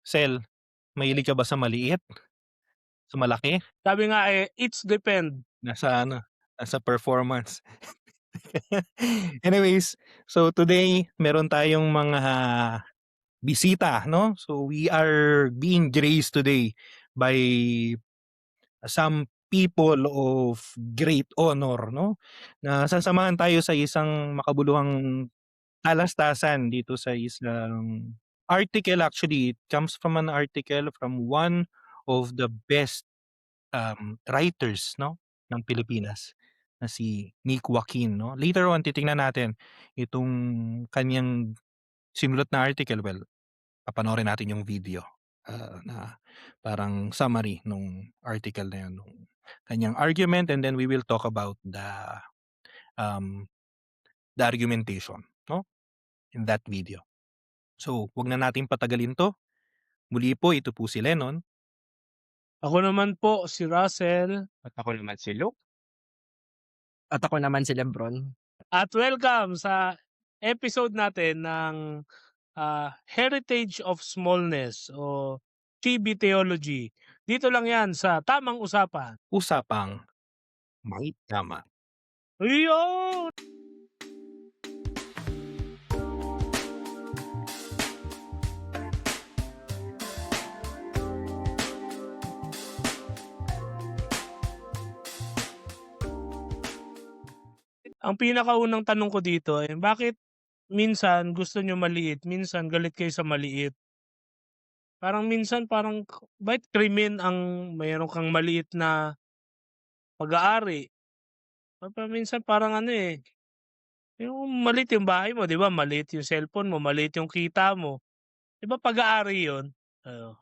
Sel, mahilig ka ba sa maliit, sa malaki? Sabi nga, it's depend. Nasa ano, nasa performance. Anyways, so today meron tayong mga bisita 'no. So we are being graced today by some people of great honor 'no, na sasamahan tayo sa isang makabuluhang talastasan dito sa isang article. Actually, it comes from an article from one of the best writers 'no, ng Pilipinas na si Nick Joaquin 'no. Later on titingnan natin itong kaniyang sinulat na article. Well, papanoorin natin yung video, na parang summary nung article na yun, nung kaniyang argument, and then we will talk about um, the argumentation 'no, in that video. So, 'wag na nating patagalin 'to. Muli po, ito po si Lennon. Ako naman po si Russell At ako naman si Luke. At ako naman si Lebron. at welcome sa episode natin ng Heritage of Smallness o Chibi Theology. Dito lang yan sa Tamang Usapan. Usapang may tama. Ayun! Ang pinakaunang tanong ko dito ay bakit minsan gusto nyo maliit, minsan galit kayo sa maliit? Parang minsan bakit krimen ang mayroon kang maliit na pag-aari? Minsan parang yung maliit yung bahay mo, 'di ba? Maliit yung cellphone mo, maliit yung kita mo. 'Di ba pag-aari 'yun? Oo.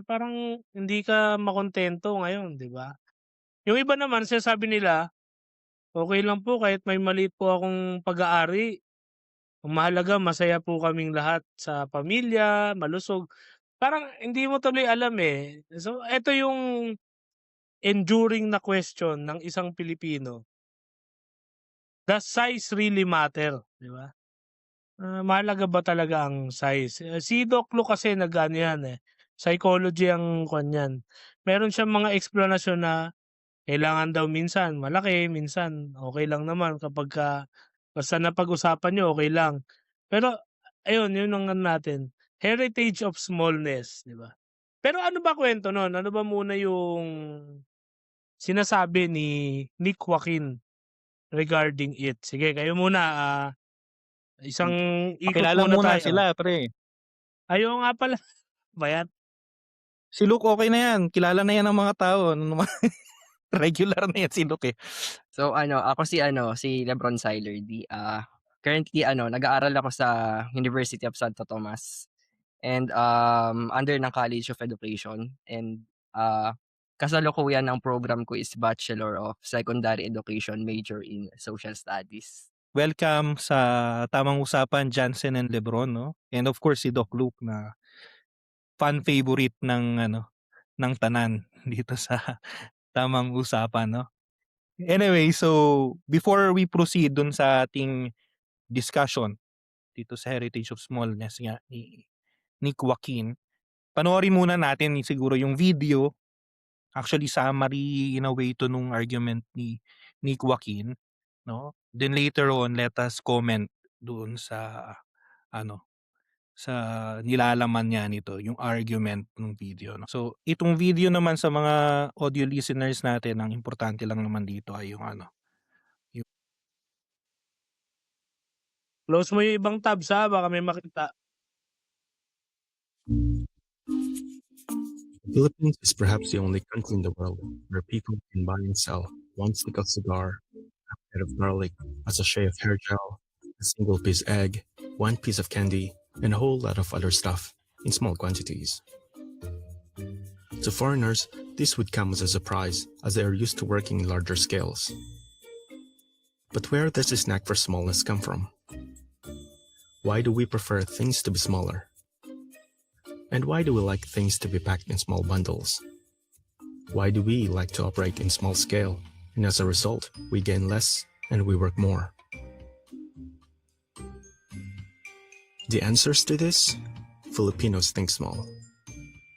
Parang hindi ka makontento ngayon, 'di ba? Yung iba naman sinasabi nila, "Okey lang po kahit may maliit po akong pag-aari. Ang mahalaga masaya po kaming lahat sa pamilya, malusog." Parang hindi mo tuloy alam, eh. So, eto yung enduring na question ng isang Pilipino. Does size really matter, 'di ba? Mahalaga ba talaga ang size? Si Doc Lu kasi nag-ano yan, psychology ang kuwan niyan. Meron siyang mga eksplanasyon na kailangan daw minsan malaki, minsan okey lang naman kapagka basta napag-usapan niyo okey lang. Pero ayun, yun ang ano natin, heritage of smallness, 'di ba? Pero ano ba kuwento nun? Ano ba muna yung sinasabi ni Nick Joaquin regarding it? Sige kayo muna, isang ikot Pakilala muna muna tayo. sila pre. Ay, oo nga pala. Ba yan? Si Luke okey na 'yan, kilala na 'yan ng mga tao, ano naman regular na 'yan si Luke, eh. So ako si Lebron Silerdy. Currently nag-aaral ako sa University of Santo Tomas and under ng College of Education, and kasalukuyan ang program ko is Bachelor of Secondary Education, major in Social Studies. Welcome sa Tamang Usapan, Jansen and Lebron 'no, and of course si Doc Luke na fan favorite ng ano, ng tanan dito sa Tamang Usapan 'no. Anyway, so before we proceed dun sa ating discussion dito sa Heritage of Smallness nga ni Nick Joaquin, panoorin muna natin siguro yung video. Actually, summary in a way 'to nung argument ni Nick Joaquin 'no. Then later on, let us comment doon sa ano, sa nilalaman niya nito, yung argument ng video 'no. So, itong video naman sa mga audio listeners natin, ang importante lang naman dito ay yung ano, Close mo yung ibang tabs, baka may makita. The Philippines is perhaps the only country in the world where people can buy and sell one stick of cigar, a head of garlic, a sachet of hair gel, a single piece egg, one piece of candy, and a whole lot of other stuff in small quantities. To foreigners, this would come as a surprise as they are used to working in larger scales. But where does this knack for smallness come from? Why do we prefer things to be smaller? And why do we like things to be packed in small bundles? Why do we like to operate in small scale, and as a result, we gain less and we work more? The answers to this? Filipinos think small.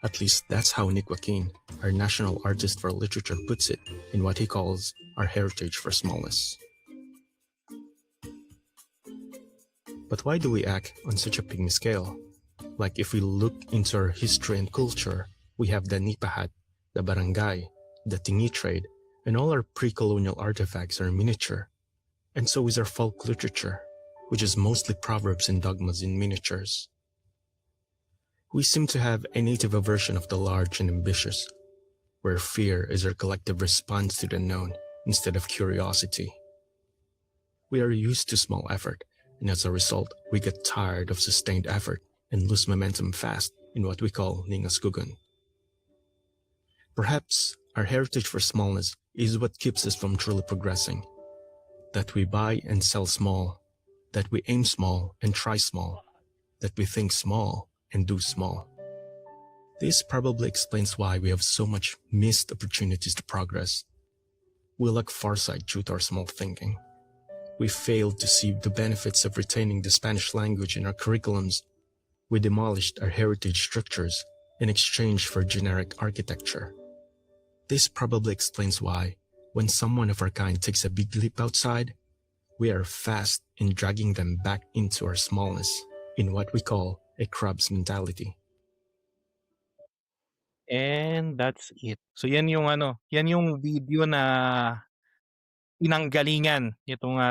At least that's how Nick Joaquin, our national artist for literature, puts it in what he calls our heritage for smallness. But why do we act on such a pygmy scale? Like if we look into our history and culture, we have the nipahat, the barangay, the tingi trade, and all our pre-colonial artifacts are miniature. And so is our folk literature, which is mostly proverbs and dogmas in miniatures. We seem to have a native aversion of the large and ambitious, where fear is our collective response to the known instead of curiosity. We are used to small effort, and as a result, we get tired of sustained effort and lose momentum fast in what we call ningasgugun. Perhaps our heritage for smallness is what keeps us from truly progressing. That we buy and sell small, that we aim small and try small, that we think small and do small. This probably explains why we have so much missed opportunities to progress. We lack foresight due to our small thinking. We failed to see the benefits of retaining the Spanish language in our curriculums. We demolished our heritage structures in exchange for generic architecture. This probably explains why, when someone of our kind takes a big leap outside, we are fast in dragging them back into our smallness in what we call a crab's mentality. And that's it. So yan yung yan yung video na pinanggalingan itong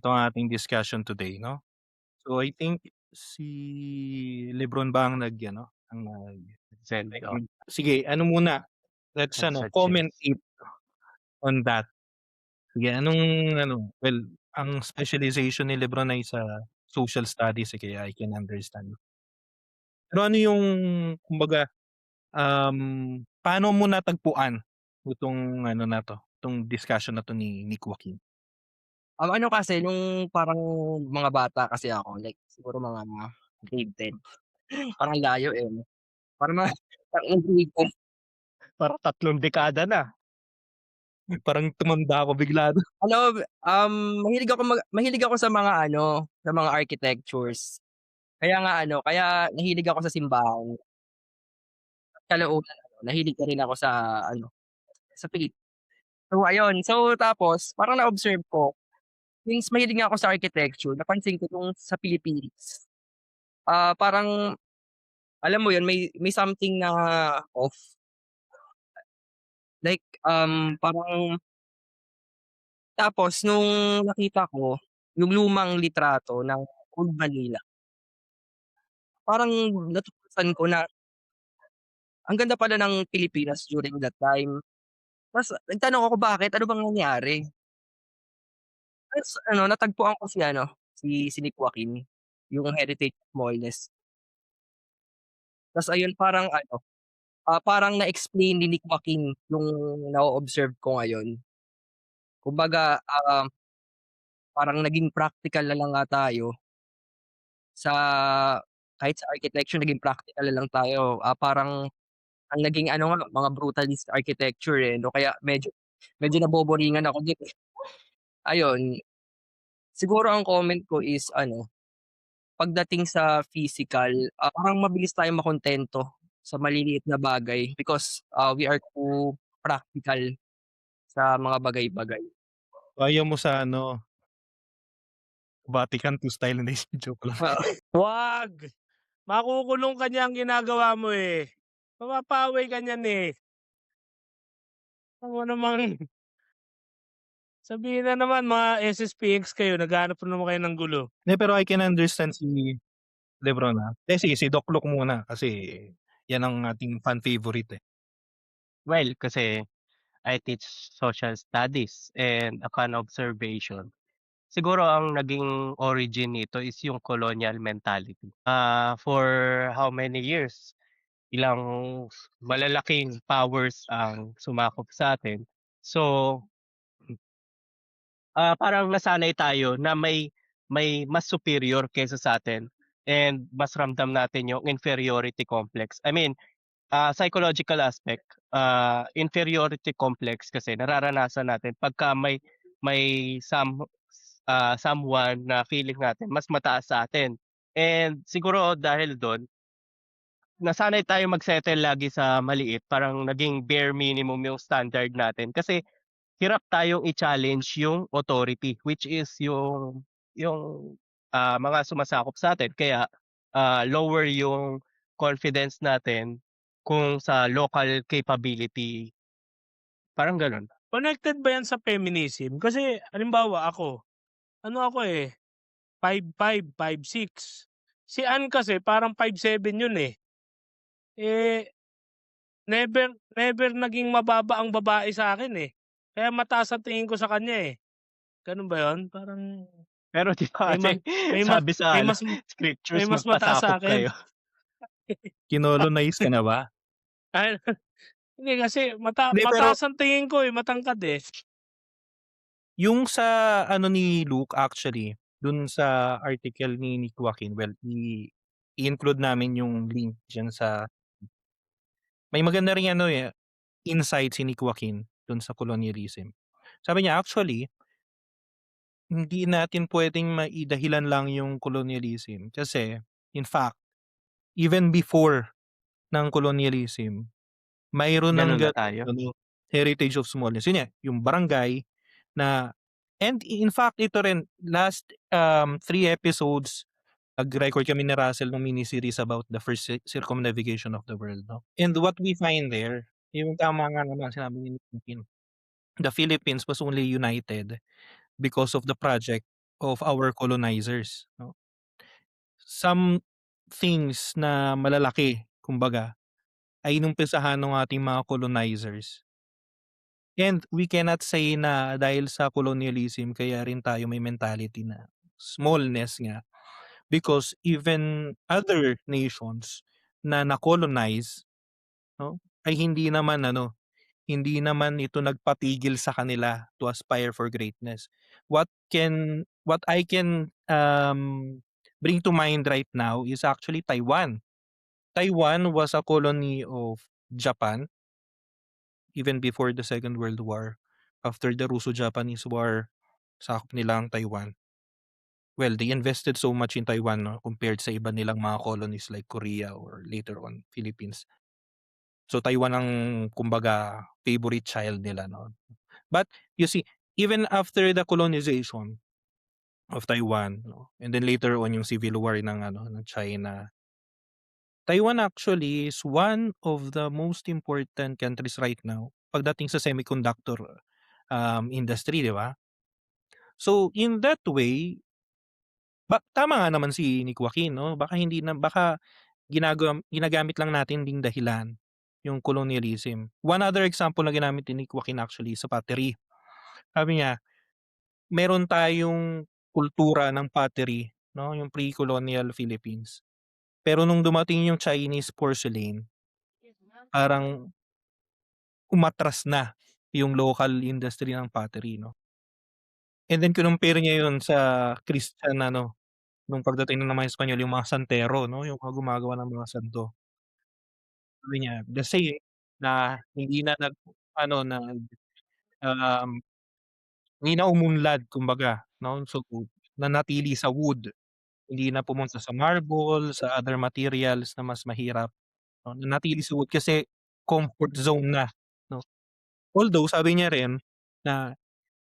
ating discussion today, no? So I think si Lebron ba ang Send ko. sige, muna? Let's Such comment as- it on that. Sige, well, ang specialization ni Lebron ay sa social studies, kaya I can understand. Pero ano yung, kumbaga, paano mo natagpuan itong itong discussion na to ni Joaquin? Ano kasi nung parang mga bata kasi ako, like siguro mga grade 10. Parang layo, eh, 'no? Parang mga nung grade 10 Parang 3 dekada na. Parang tumanda ako bigla do'n. ano, mahilig ako sa mga sa mga architectures. Kaya nahilig ako sa simbahan. Kalaunan nahilig na rin ako sa sa faith. So ayun, tapos parang na-observe ko, since mahilig nga ako sa architecture, napansin ko nung sa Philippines, parang alam mo yun, may something na off. Like, parang tapos nung nakita ko yung lumang litrato ng Old Manila, parang natuklasan ko na ang ganda pala ng Pilipinas during that time. Ta's nagtanong ako, bakit, ano bang nangyari? Ta's natagpuan ko si Nick Joaquin, yung Heritage of Smallness. Ta's ayun, parang na-explain ni Nick Joaquin yung na-o-observe ko ngayon. Kumbaga, parang naging practical na lang nga tayo sa kahit sa architecture naging practical na lang tayo. Parang ang naging nga mga brutalist architecture, eh, 'no, kaya medyo naboboringan ako din, eh. Ayun, siguro ang comment ko is pagdating sa physical, parang mabilis tayong makontento sa maliliit na bagay because, we are too practical sa mga bagay-bagay. Ayaw mo sa Vatican II style, hindi, joke lang. Wag! Makukulong ka niyan ginagawa mo, eh. Mapapaaway ka niyan, eh. Ako namang sabihin na naman mga SSPX kayo, naghahanap na naman kayo ng gulo. Hindi, pero I can understand si Lebron, sige, si Doc Luke muna kasi yan ang ating fan favorite, eh. Well, kasi I teach social studies and upon observation, siguro ang naging origin nito is yung colonial mentality. For how many years, ilang malalaking powers ang sumakop sa atin. So, parang nasanay tayo na may mas superior kaysa sa atin and mas ramdam natin yung inferiority complex. I mean, psychological aspect, inferiority complex kasi nararanasan natin pagka may someone na feeling natin mas mataas sa atin. And siguro dahil do'n, nasanay tayo mag-settle lagi sa maliit, parang naging bare minimum yung standard natin kasi hirap tayong i-challenge yung authority which is yung mga sumasakop sa'tin kaya, lower yung confidence natin kung sa local capability, parang gano'n. Connected ba yan sa feminism? Kasi halimbawa ako, ano ako, 5'5", 5'6". Si Ann kasi parang 5'7" yun, eh. Eh, never never naging mababa ang babae sa'kin, eh. Kaya mataas ang tingin ko sa kanya, eh. Gano'n ba yun? Parang Pero 'di ba may kasi mas may mas sabi sa may ano, mas may scriptures mas mataas magpasakop sa'kin. kayo. Kinolonize ka na ba? Ay, hindi kasi Hindi, pero mataas ang tingin ko, matangkad, eh. yung sa ano ni Luke actually, dun sa article ni Nick Joaquin, well, i-include namin yung link diyan sa may maganda ring ano, insight si Nick Joaquin dun sa colonialism. Sabi niya actually, hindi natin puwedeng maidahilan lang yung colonialism kasi in fact, even before ng colonialism, mayroon ng Gano'n na gano'ng tayo. ano, heritage of smallness. Yun nga, yung barangay na and in fact ito rin last, 3 episodes nag-record kami ni Russell ng mini-series about the first circumnavigation of the world, 'no? And what we find there, yung tama nga naman sinabi ni Joaquin, the Philippines was only united because of the project of our colonizers, 'no? Some things na malalaki kumbaga ay inumpisahan nung ating mga colonizers. And we cannot say na dahil sa colonialism kaya rin tayo may mentality na smallness nga because even other nations na na-colonize, 'no, ay hindi naman ito nagpatigil sa kanila to aspire for greatness. What I can, bring to mind right now is actually Taiwan. Taiwan was a colony of Japan even before the Second World War. After the Russo-Japanese War, sakop nila ang Taiwan. Well, they invested so much in Taiwan, 'no, compared sa iba nilang mga colonies like Korea or later on Philippines. So, Taiwan ang kumbaga favorite child nila, 'no. But you see, even after the colonization of Taiwan, 'no, and then later on yung civil war ng China, Taiwan actually is one of the most important countries right now pagdating sa semiconductor, industry, 'di ba? So, in that way, tama nga naman si Nick Joaquin, 'no, baka ginagamit lang natin ding dahilan yung colonialism. One other example na ginamit ni Nick Joaquin actually sa pottery. Sabi niya, meron tayong kultura ng pottery, 'no, yung pre-colonial Philippines. Pero nung dumating yung Chinese porcelain, parang umatras na yung local industry ng pottery, 'no. And then kinumpare niya yun sa Christian nung pagdating ng mga Espanyol yung mga santero, 'no, yung mga gumagawa ng mga santo. Sabi niya, the same na hindi na ano, um, hindi na umunlad kumbaga, 'no, so nanatili sa wood, hindi na pumunta sa marble, sa other materials na mas mahirap, 'no, nanatili sa wood kasi comfort zone na, 'no. Although sabi niya rin na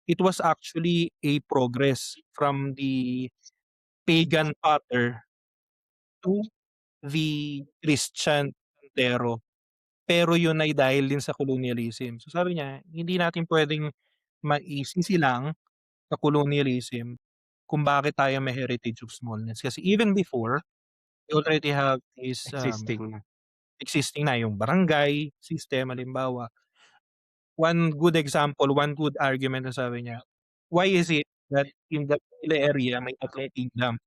it was actually a progress from the pagan potter to the Christian santero. Pero yun ay dahil din sa colonialism. So sabi niya, hindi natin puwedeng maisisi lang sa colonialism kung bakit tayo may heritage of smallness. Kasi even before, we already have this, Existing na. existing na yung barangay system halimbawa. One good example, one good argument na sabi niya, why is it that in the Manila area may tatlong kingdom?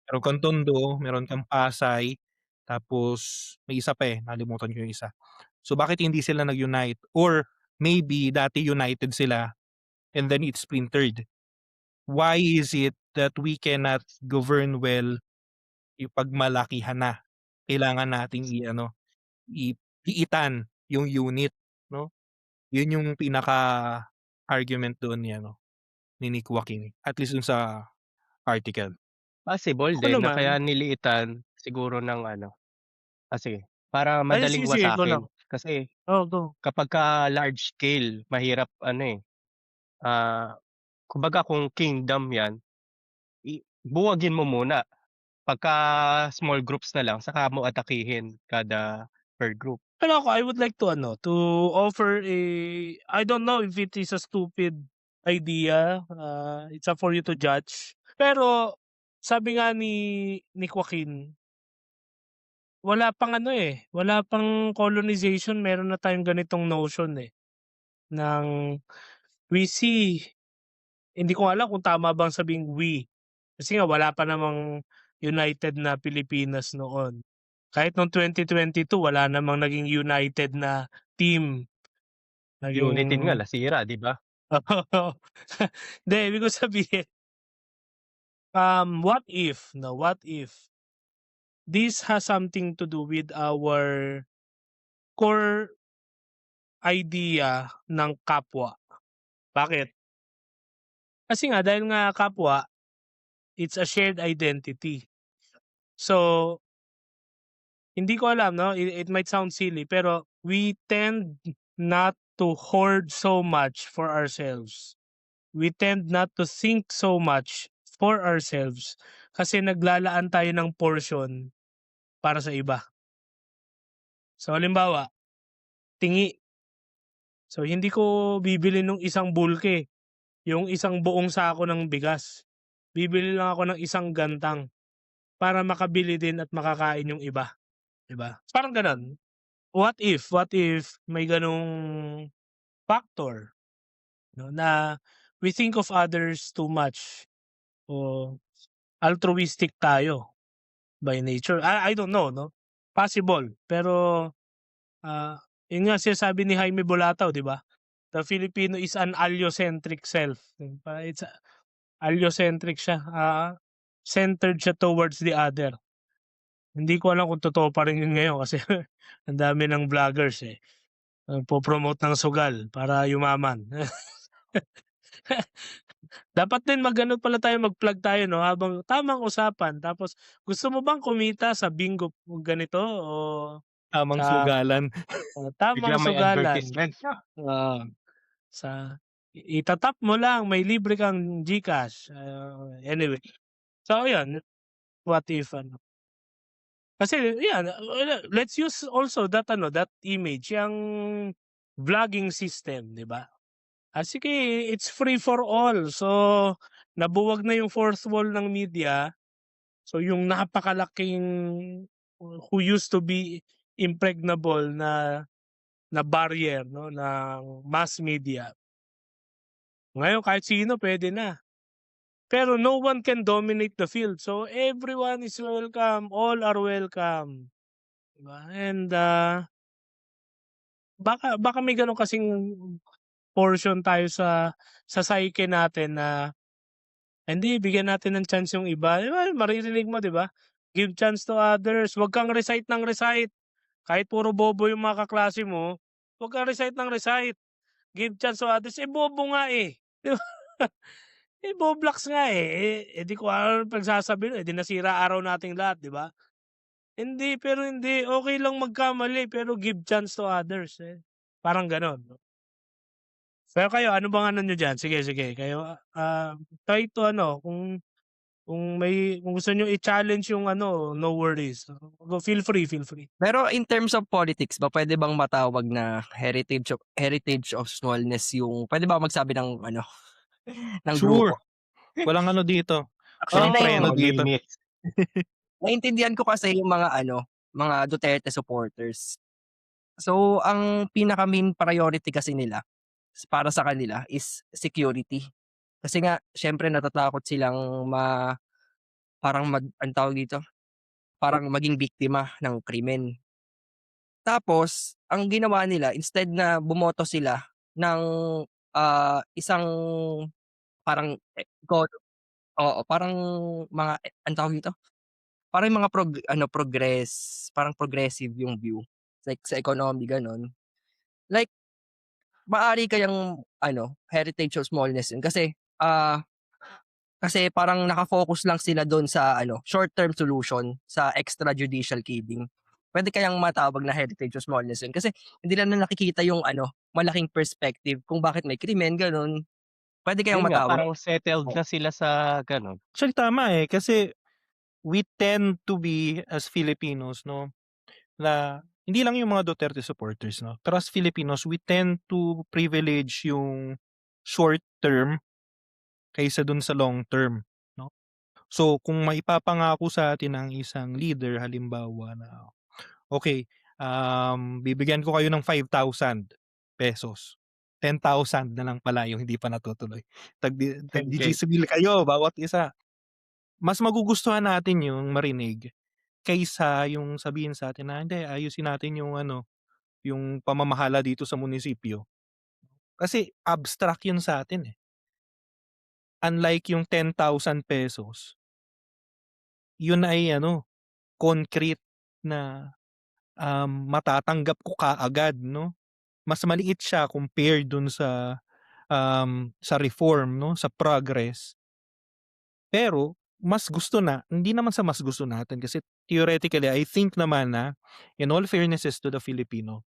Meron kang Tondo, meron kang Pasay, tapos may isa pa, nakalimutan ko yung isa. So bakit hindi sila nag-unite? Or maybe dati united sila and then it's splintered. Why is it that we cannot govern well yung pagmalakihan na? Kailangan nating iitan yung unit, 'no? Yun yung pinaka-argument doon ni Nick Joaquin, at least dun sa article. Possible Ako din na naman kaya niliitan siguro ng ano sige. para Ay, madaling sige, go lang. wasakin. Kasi Go. kapagka large scale mahirap ano, kumbaga kung kingdom 'yan, buwagin mo muna. Pagka small groups na lang saka mo atakihin kada per group. Pero ako, I would like to offer I don't know if it is a stupid idea, it's up for you to judge. Pero sabi nga ni Joaquin, wala pang wala pang colonization, meron na tayong ganitong notion ng we see. Hindi ko alam kung tama bang sabing we. Kasi nga wala pa namang united na Pilipinas noon. Kahit noong 2022 wala namang naging united na team. United nga Naging nasira, 'di ba? Hindi, ibig ko sabihin, what if this has something to do with our core idea ng kapwa? Bakit? Kasi nga dahil nga kapwa, it's a shared identity. So, hindi ko alam, no? It might sound silly, pero we tend not to hoard so much for ourselves. We tend not to think so much for ourselves kasi naglalaan tayo ng portion para sa iba. So, halimbawa, tingi. So, hindi ko bibili nung isang bulke, yung isang buong sako ng bigas. Bibili lang ako ng isang gantang para makabili din at makakain yung iba. 'Di ba? Parang gano'n. What if may gano'ng factor, no, na we think of others too much o altruistic tayo by nature. I don't know, no? Possible. Pero, yun nga sinasabi ni Jaime Bolataw, 'di ba? The Filipino is an allocentric self. It's allocentric siya. Centered siya towards the other. Hindi ko alam kung totoo pa rin yun ngayon kasi ang dami ng vloggers nagpo-promote ng sugal para yumaman. Dapat din pala tayo, mag-plug tayo, no, habang tamang usapan. Tapos, gusto mo bang kumita sa bingo ganito o Tamang sa sugalan. tamang Biglang may sugalan? advertisement. Sa itatap mo lang, may libre kang GCash. Anyway. So, yun. What if, kasi, yan, let's use also that image, yung vlogging system, di ba? Sige, it's free for all. So, nabuwag na yung fourth wall ng media. So, yung napakalaking who used to be impregnable na barrier, no, ng mass media. Ngayon, kahit sino pwede na. Pero no one can dominate the field. So, everyone is welcome. All are welcome. Diba? And baka may ganun kasing portion tayo sa psyche natin na hindi, bigyan natin ng chance yung iba. Diba? Maririnig mo, di ba? Give chance to others. Huwag kang recite ng recite. Kahit puro bobo yung mga kaklase mo, huwag kang recite ng recite. Give chance to others. Bobo nga eh. Di ba? Boblax nga eh. Di ko alam pagsasabi, di nasira araw nating lahat, di ba? Hindi, pero hindi. Okay lang magkamali, pero give chance to others. Parang ganon. No? Pero kayo, ano bang ano nyo dyan? Sige. Kayo, try to kung gusto nyo i-challenge yung no worries. Go, feel free. Pero in terms of politics ba, pwede bang matawag na heritage of smallness yung, pwede ba magsabi ng ng Sure. grupo? Walang ano dito. Actually, Walang preno dito. naiintindihan ko kasi yung mga Duterte supporters. So, ang pinaka-main priority kasi nila, para sa kanila, is security. Kasi nga, syempre natatakot silang ang tawag dito, parang maging biktima ng krimen. Tapos, ang ginawa nila, instead na bumoto sila ng isang parang oo, parang mga, anong tawag dito? Parang mga parang progressive yung view. Like sa economy, gano'n. Like, maaari kayang heritage of smallness yun kasi parang naka-focus lang sila do'n sa short-term solution sa extrajudicial killing. puwede kayang matawag na heritage of smallness yun kasi hindi nila nakikita yung ano, malaking perspective kung bakit may krimen, gano'n. Puwede kayang Yun nga, matawag parang settled po. na sila sa gano'n. Actually tama, kasi we tend to be as Filipinos 'no, na hindi lang yung mga Duterte supporters 'no, pero as Filipinos we tend to privilege yung short term kaysa dun sa long term 'no. So kung maipapangako sa atin ng isang leader halimbawa na, "Okey, bibigyan ko kayo ng ₱5,000, 10,000 na lang pala yung hindi pa natutuloy. Okay. Tag-GC bill kayo bawat isa." Mas magugustuhan natin yung marinig kaysa yung sabihin sa atin na, "Hindi, ayusin natin yung ano, yung pamamahala dito sa munisipyo." Kasi abstract yun sa atin, eh. Unlike yung ₱10,000, yun ay ano, concrete na, matatanggap ko kaagad 'no. Mas maliit siya compared dun sa reform 'no, sa progress. Pero mas gusto hindi naman sa mas gusto natin kasi theoretically I think naman na in all fairnesses to the Filipino,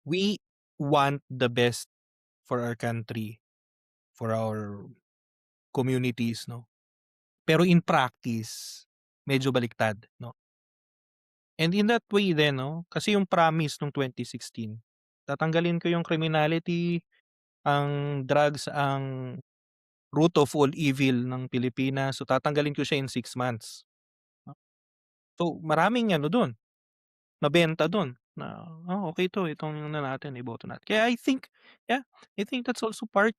we want the best for our country, for our communities 'no. Pero in practice, medyo baliktad 'no. And in that way din 'no, kasi yung promise nung 2016, tatanggalin ko yung criminality, ang drugs ang root of all evil ng Pilipinas, so tatanggalin ko siya in 6 months. So maraming ano dun, nabenta dun na, okey 'to, itong ano natin, iboto natin. Kaya yeah, I think that's also part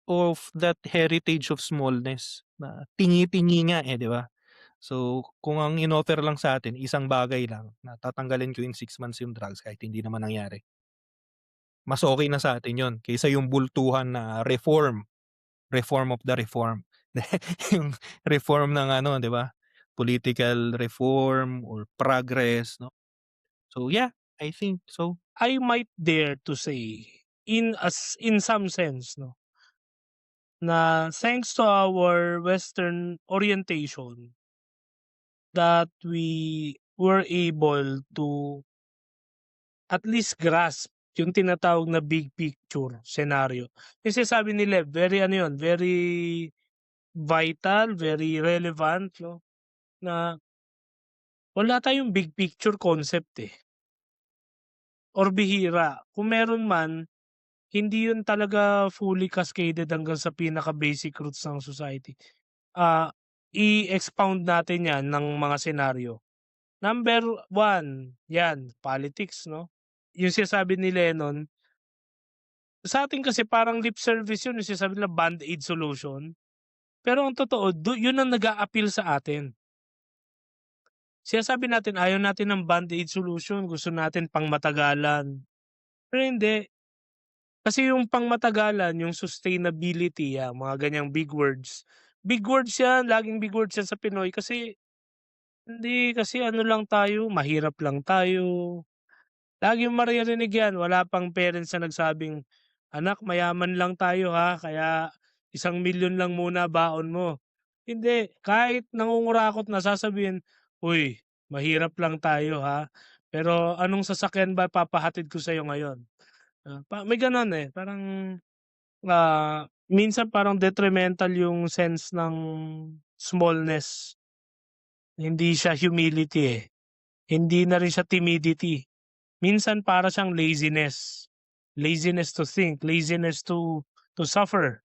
of that heritage of smallness na tingi-tingi nga, 'di ba? So, kung ang inoffer lang sa atin isang bagay lang na tatanggalin ko in 6 months yung drugs kahit hindi naman nangyari, mas okey na sa atin yun kaysa yung bultuhan na reform, reform of the reform. Yung reform ng ano, 'di ba? Political reform or progress 'no. So yeah, I think so. I might dare to say in some sense 'no, na thanks to our Western orientation that we were able to at least grasp yung tinatawag na big picture scenario. Yung sinasabi nila very ano yun, very vital, very relevant 'no, na wala tayong big picture concept, or bihira. Kung meron man, hindi yun talaga fully cascaded hanggang sa pinaka-basic roots ng society. Ah, i-expound natin 'yan ng mga senaryo. Number one, 'yan, politics 'no. Yung sinasabi ni Lennon, sa atin kasi parang lip service yun, yung sinasabi nila band-aid solution. Pero ang totoo yun ang nag-a-appeal sa atin. Sinasabi natin ayaw natin ng band-aid solution, gusto natin pangmatagalan. Pero hindi, kasi yung pangmatagalan, yung sustainability, mga ganyang big words. Big words yan, laging big words yan sa Pinoy kasi hindi kasi ano lang tayo, mahirap lang tayo. Lagi mong maririnig yan, wala pang parents na nagsabing, "Anak, mayaman lang tayo ha, kaya 1,000,000 lang muna baon mo." Hindi, kahit nangungurakot na sasabihin, "Uy, mahirap lang tayo ha, pero anong sasakyan ba papahatid ko sa'yo ngayon?" May gano'n, parang, minsan parang detrimental yung sense ng smallness. Hindi siya humility, hindi na rin siya timidity. Minsan para siyang laziness. Laziness to think, laziness to suffer,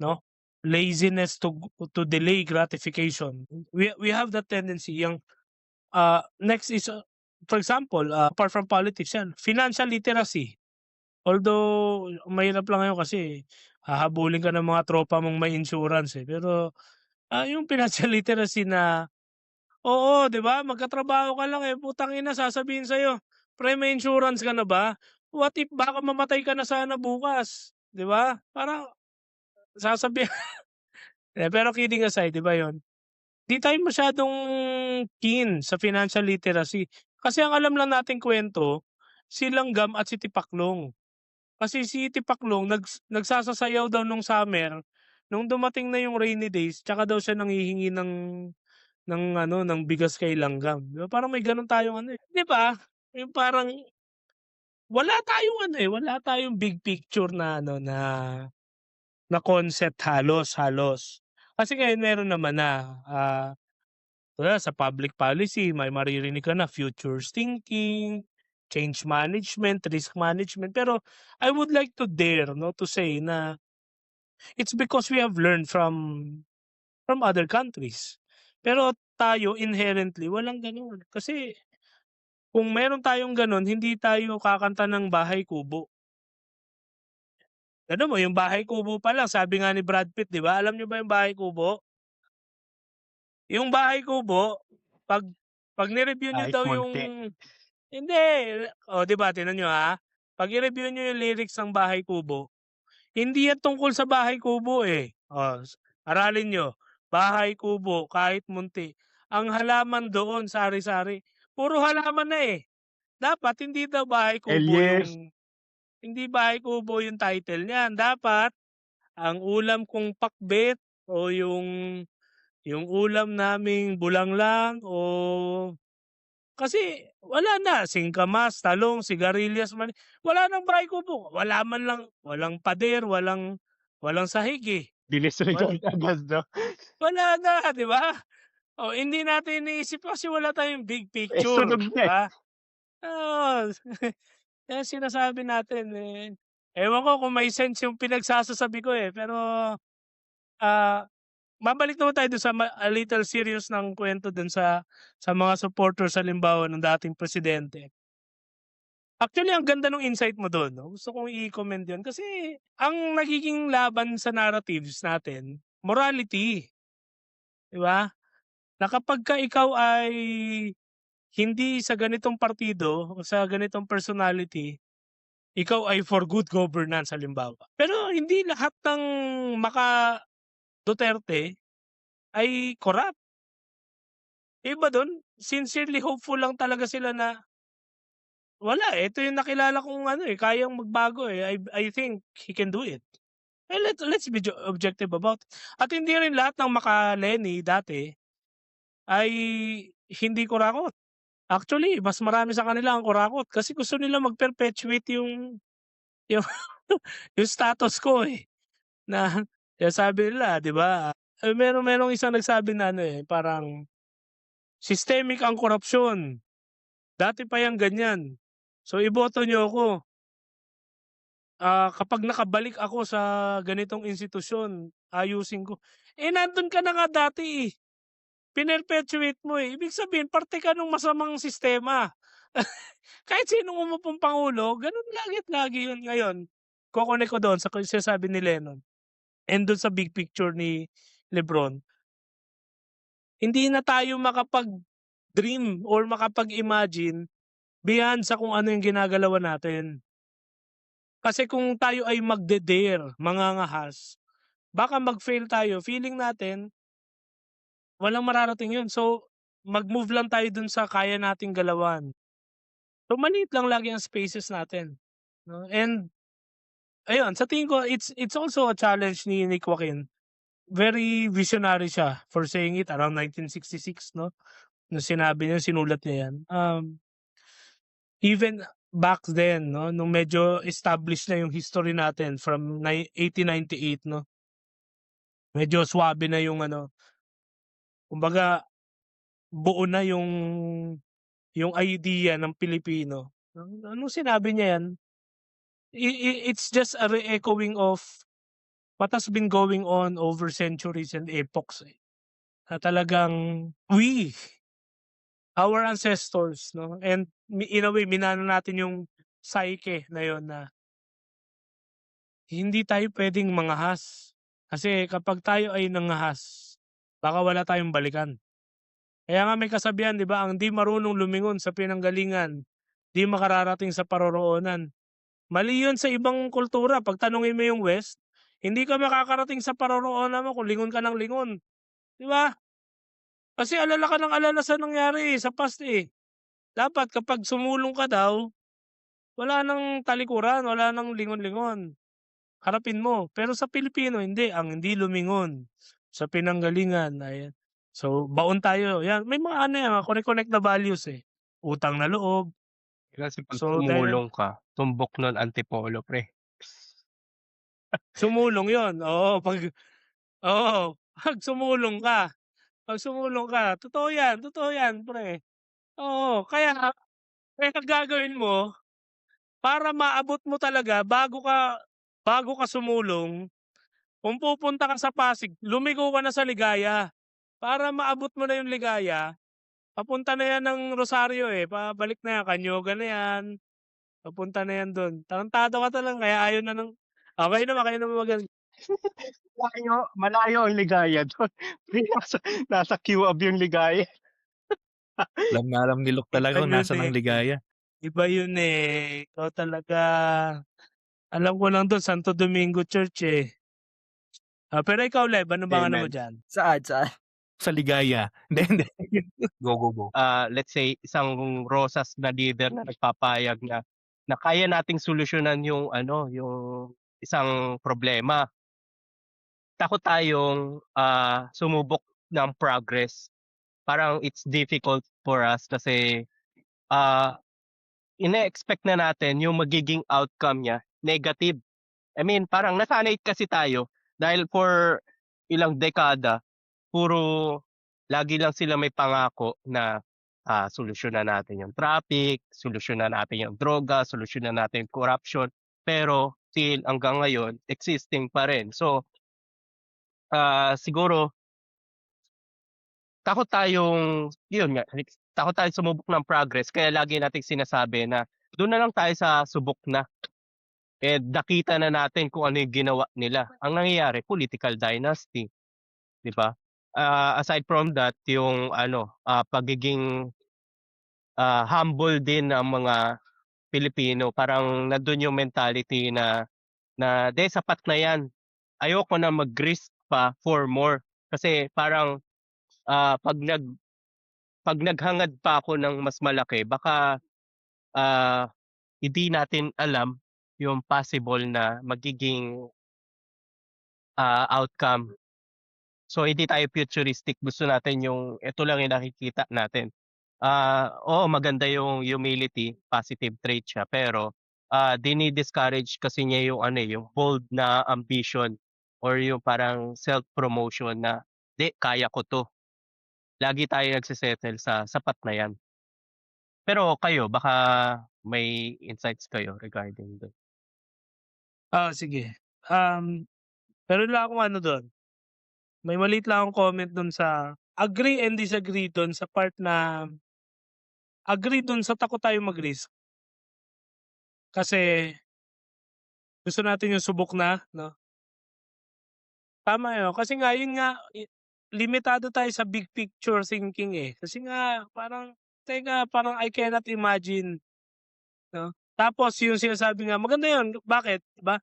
'no? Laziness to delay gratification. We have that tendency yang, next is, for example, apart from politics yan, financial literacy. Although mahirap lang ngayon kasi hahabulin ka ng mga tropa mong may insurance, pero, yung financial literacy na oo, 'di ba, magkatrabaho ka lang, putang ina sasabihin sa'yo, "Pre, may insurance ka na ba? What if baka mamatay ka na sana bukas?" 'Di ba? Parang sasabihan pero kidding aside, 'di ba 'yun? 'Di tayo masyadong keen sa financial literacy. Kasi ang alam lang nating kuwento, si Langgam at si Tipaklong. Kasi si Tipaklong nagsasasayaw daw nung summer, nung dumating na yung rainy days tsaka daw siya nanghihingi ng bigas kay langgam. 'Di ba parang may gano'n tayong ano, 'di ba? Yung parang wala tayong big picture na ano, na concept halos. Kasi ngayon meron naman na, sa public policy may maririnig ka na futures thinking, change management, risk management. Pero I would like to dare, 'no, to say na it's because we have learned from other countries. Pero tayo inherently walang gano'n. Kasi kung meron tayong gano'n hindi tayo kakanta ng Bahay Kubo. Alam mo yung Bahay Kubo pa lang sabi nga ni Brad Pitt, 'di ba? Alam niyo ba yung Bahay Kubo? Yung Bahay Kubo 'pag 'pag ni-review niyo Kahit daw yung munti. hindi, oh, 'di ba tingnan niyo, 'pag i-review niyo yung lyrics ng Bahay Kubo, hindi yan tungkol sa Bahay Kubo, eh. Oh, aralin niyo, Bahay Kubo kahit munti, ang halaman doon sari-sari, puro halaman na, eh. Dapat hindi daw Bahay Kubo Elias. hindi Bahay Kubo yung title niyan, dapat ang ulam kong pakbet o yung ulam naming bulanglang o kasi wala na, singkamas, talong, sigarilyas, wala ng Bahay Kubo, wala man lang walang pader, walang sahig, eh. Bilis Wal agad 'no? wala na, 'di ba? Oh, hindi natin iniisip kasi wala tayong big Eh, picture, sunog 'di na, eh. ba? Oo, kaya sinasabi natin, ewan ko kung may sense yung pinagsasasabi ko, pero, ah, babalik naman tayo dun sa a little serious ng kwento dun sa mga supporters halimbawa ng dating presidente. Actually ang ganda ng insight mo dun, 'no, gusto kong i-commend yun kasi ang nagiging laban sa narratives natin, morality, 'di ba? Na kapagka ikaw ay hindi sa ganitong partido o sa ganitong personality, ikaw ay for good governance halimbawa. Pero hindi lahat ng maka-Duterte ay corrupt. Yung iba dun sincerely hopeful lang talaga sila na, "Wala, ito yung nakilala kong ano, kayang magbago, I think he can do it." Let's be objective about it. At hindi rin lahat ng maka-Leni dati ay hindi kurakot. Actually, mas marami sa kanila ang kurakot kasi gusto nila mag-perpetuate yung yung status quo, na kaya sabi nila, 'di ba, merong isang nagsabi na ano, parang systemic ang korapsyon, dati pa yang ganyan, so iboto niyo ako. Kapag nakabalik ako sa ganitong institusyon, ayusin ko. Nandun ka na nga dati, pinerpetuate mo, ibig sabihin parte ka nung masamang sistema. Kahit sinong umupong pangulo, ganun lagi at lagi yun. Ngayon, ko-connect ko doon sa sinasabi ni Lennon and dun sa big picture ni Lebron. Hindi na tayo makapag-dream or makapag-imagine beyond sa kung ano yung ginagalawan natin. Kasi kung tayo ay magde-dare, mangangahas, baka mag-fail tayo. Feeling natin walang mararating yun. So, mag-move lang tayo dun sa kaya nating galawan. So, maliit lang lagi ang spaces natin, 'no? And ayun, sa tingin ko it's also a challenge ni Joaquin. Very visionary siya for saying it around 1966, 'no, nung sinabi niya, sinulat niya 'yan. Even back then, 'no, nung medyo established na yung history natin from 1898, 'no, medyo swabe na yung ano, kumbaga buo na yung idea ng Pilipino. Nung sinabi niya 'yan, it's just a re-echoing of what has been going on over centuries and epochs, na talagang our ancestors, 'no, and in a way minana natin yung psyche na yun na hindi tayo puwedeng mangahas. Kasi kapag tayo ay nangahas, baka wala tayong balikan. Kaya nga may kasabihan, 'di ba, ang di marunong lumingon sa pinanggalingan, di makararating sa paroroonan. Mali yun sa ibang kultura, 'pag tanungin mo yung West, hindi ka makakarating sa paroroonan mo kung lingon ka ng lingon, 'di ba? Kasi alala ka ng alala sa nangyari, sa past, Dapat kapag sumulong ka daw, wala ng talikuran, wala ng lingon-lingon, harapin mo. Pero sa Pilipino hindi, ang hindi lumingon sa pinanggalingan ay So, baon tayo, 'yan. May mga ano yan, connect na values, eh. Utang na loob. Kasi 'pag So, tumulong ka, tumbok nun antipolo pre. sumulong 'yon, oo, 'pag sumulong ka, totoo 'yan pre. Oo, kaya ang gagawin mo para maabot mo talaga bago ka sumulong, kung pupunta ka sa Pasig, lumiko ka na sa Ligaya. Para maabot mo na yung Ligaya, papunta na yan ng Rosario, eh, pabalik na yan, Canyogan na yan, papunta na yan dun. Tarantado ka talaga kaya ayaw na ng kayo naman Malayo ang Ligaya dun. Pre, nasa QAB yung Ligaya. Alam na alam ni Luke Iba talaga kung yun, nasaan ang eh. ligaya. Iba yun, eh. Ikaw talaga, alam ko lang dun Santo Domingo Church, eh. Pero ikaw, Lev, ano bang ano mo Amen. diyan? Saan? Sa ligaya. Hindi. Go. Let's say isang Rosas na leader na nagpapahayag na kaya nating solusyonan yung yung isang problema. Takot tayong sumubok ng progress. Parang it's difficult for us kasi ine-expect na natin yung magiging outcome niya negative. I mean, parang nasanay kasi tayo dahil for ilang dekada puro lagi lang sila may pangako na solusyonan natin yung traffic, solusyonan natin yung droga, solusyonan natin yung corruption, pero still hanggang ngayon existing pa rin. So, siguro takot tayong takot tayong sumubok ng progress kaya lagi nating sinasabi na doon na lang tayo sa subok na. Nakita na natin kung ano yung ginawa nila. Ang nangyayari, political dynasty, 'di ba? Aside from that, yung pagiging humble din ng mga Pilipino, parang nandun yung mentality na "'Di sapat na 'yan, ayoko na mag-risk pa for more." Kasi parang, 'pag naghangad pa ako ng mas malaki baka, hindi natin alam yung possible na magiging outcome. So hindi tayo futuristic, gusto natin yung ito lang yung nakikita natin. Oo, maganda yung humility, positive trait siya, pero dini-discourage kasi niya yung yung bold na ambition or yung parang self-promotion na, "'Di, kaya ko 'to." Lagi tayo nagse-settle sa sapat na 'yan. Pero kayo baka may insights kayo regarding dun? Sige. Meron lang akong ano dun, may maliit lang akong comment dun sa agree and disagree dun sa part na agree dun sa takot tayong mag-risk. Kasi gusto natin yung subok na, 'no? Tama yun, kasi nga yun nga, limitado tayo sa big picture thinking, eh. Kasi nga parang, teka, parang I cannot imagine, 'no? Tapos yung sinasabi nga maganda yun, bakit, 'di ba?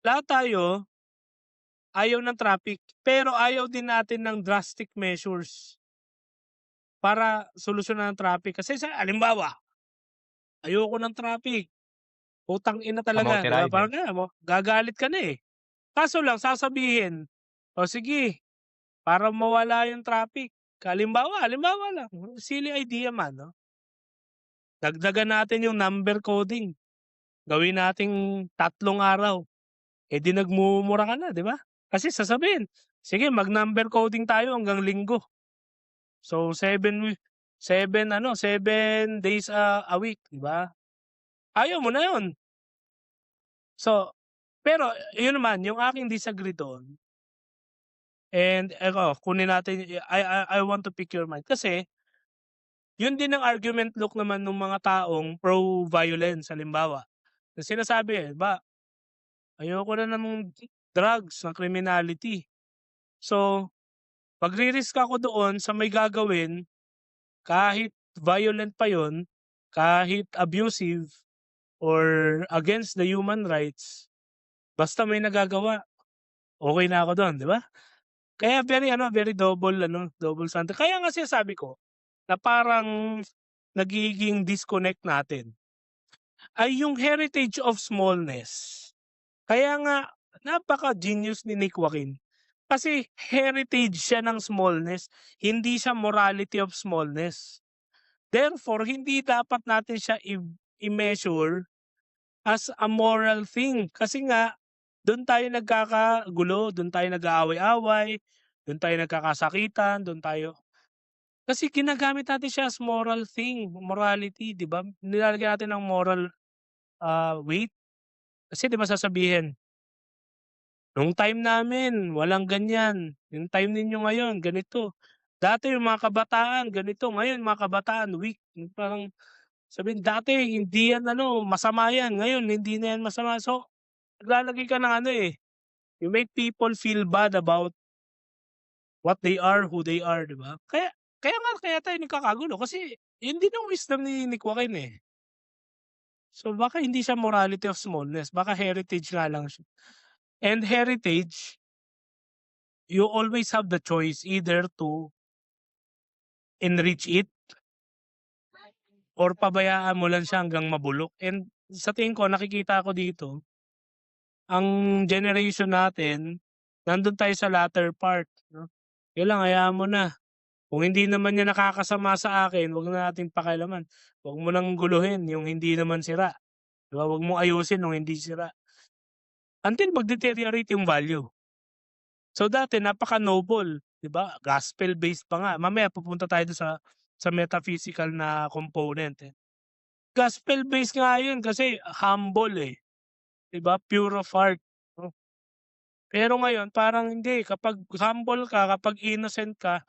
Lahat tayo ayaw ng traffic, pero ayaw din natin ng drastic measures para solusyonan ang traffic. Kasi halimbawa, ayoko ng traffic, putang-ina talaga, Kamote 'di ba? rider. Parang gagalit ka na, eh. Kaso lang sasabihin, "O sige, para mawala yung traffic." Halimbawa lang, silly idea man, 'no? Dagdagan natin yung number coding, gawin nating 3 araw, eh, di nagmumura ka na, 'di ba? Kasi sasabihin, "Sige, mag-number coding tayo hanggang Linggo." So 7 days a week, 'di ba? Ayaw mo na yun. So, pero yun naman yung aking disagree doon, and eto kunin natin, I want to pick your mind kasi yun din ang argument look naman nung mga taong pro-violence halimbawa, na sinasabi, ba, ayoko na ng drugs, ng criminality. So, magri-risk ako doon sa may gagawin kahit violent pa yun, kahit abusive or against the human rights, basta may nagagawa, okey na ako dun, 'di ba? Kaya very double standard. Kaya nga sinasabi ko na parang nagiging disconnect natin ay yung heritage of smallness. Kaya nga napaka-genius ni Nick Joaquin. Kasi heritage siya ng smallness, hindi siya morality of smallness. Therefore, hindi dapat natin siya i-measure as a moral thing. Kasi nga, doon tayo nagkakagulo, doon tayo nag-aaway-away, doon tayo nagkakasakitan, doon tayo kasi ginagamit natin siya as moral thing, morality, 'di ba? Nilalagyan natin ng moral, weight. Kasi 'di ba sasabihin, "Nung time namin walang ganyan, yung time ninyo ngayon ganito. Dati yung mga kabataan ganito, ngayon mga kabataan weak." Yung parang sabihin, "Dati hindi yan ano, masama yan, ngayon hindi na yan masama." So, naglalagay ka ng ano, eh, you make people feel bad about what they are, who they are, 'di ba? Kaya tayo nagkakagulo kasi yun din ang wisdom ni Joaquin, eh. So, baka hindi siya morality of smallness, baka heritage nga lang siya. And heritage, you always have the choice either to enrich it or pabayaan mo lang siya hanggang mabulok. And sa tingin ko, nakikita ko dito, ang generation natin, nandun tayo sa latter part, 'no? Yun lang, hayaan mo na. Kung hindi naman niya nakakasama sa akin, wag na nating pakialaman. Wag mo nang guluhin yung hindi naman sira, 'di ba? Wag mong ayusin yung hindi sira. Until mag-deteriorate yung value. So dati napaka-noble, 'di ba? Gospel-based pa nga. Mamaya pupunta tayo dun sa metaphysical na component, eh. Gospel-based nga yun kasi humble, eh, 'di ba? Pure of heart, 'no? Pero ngayon parang hindi, kapag humble ka, kapag innocent ka,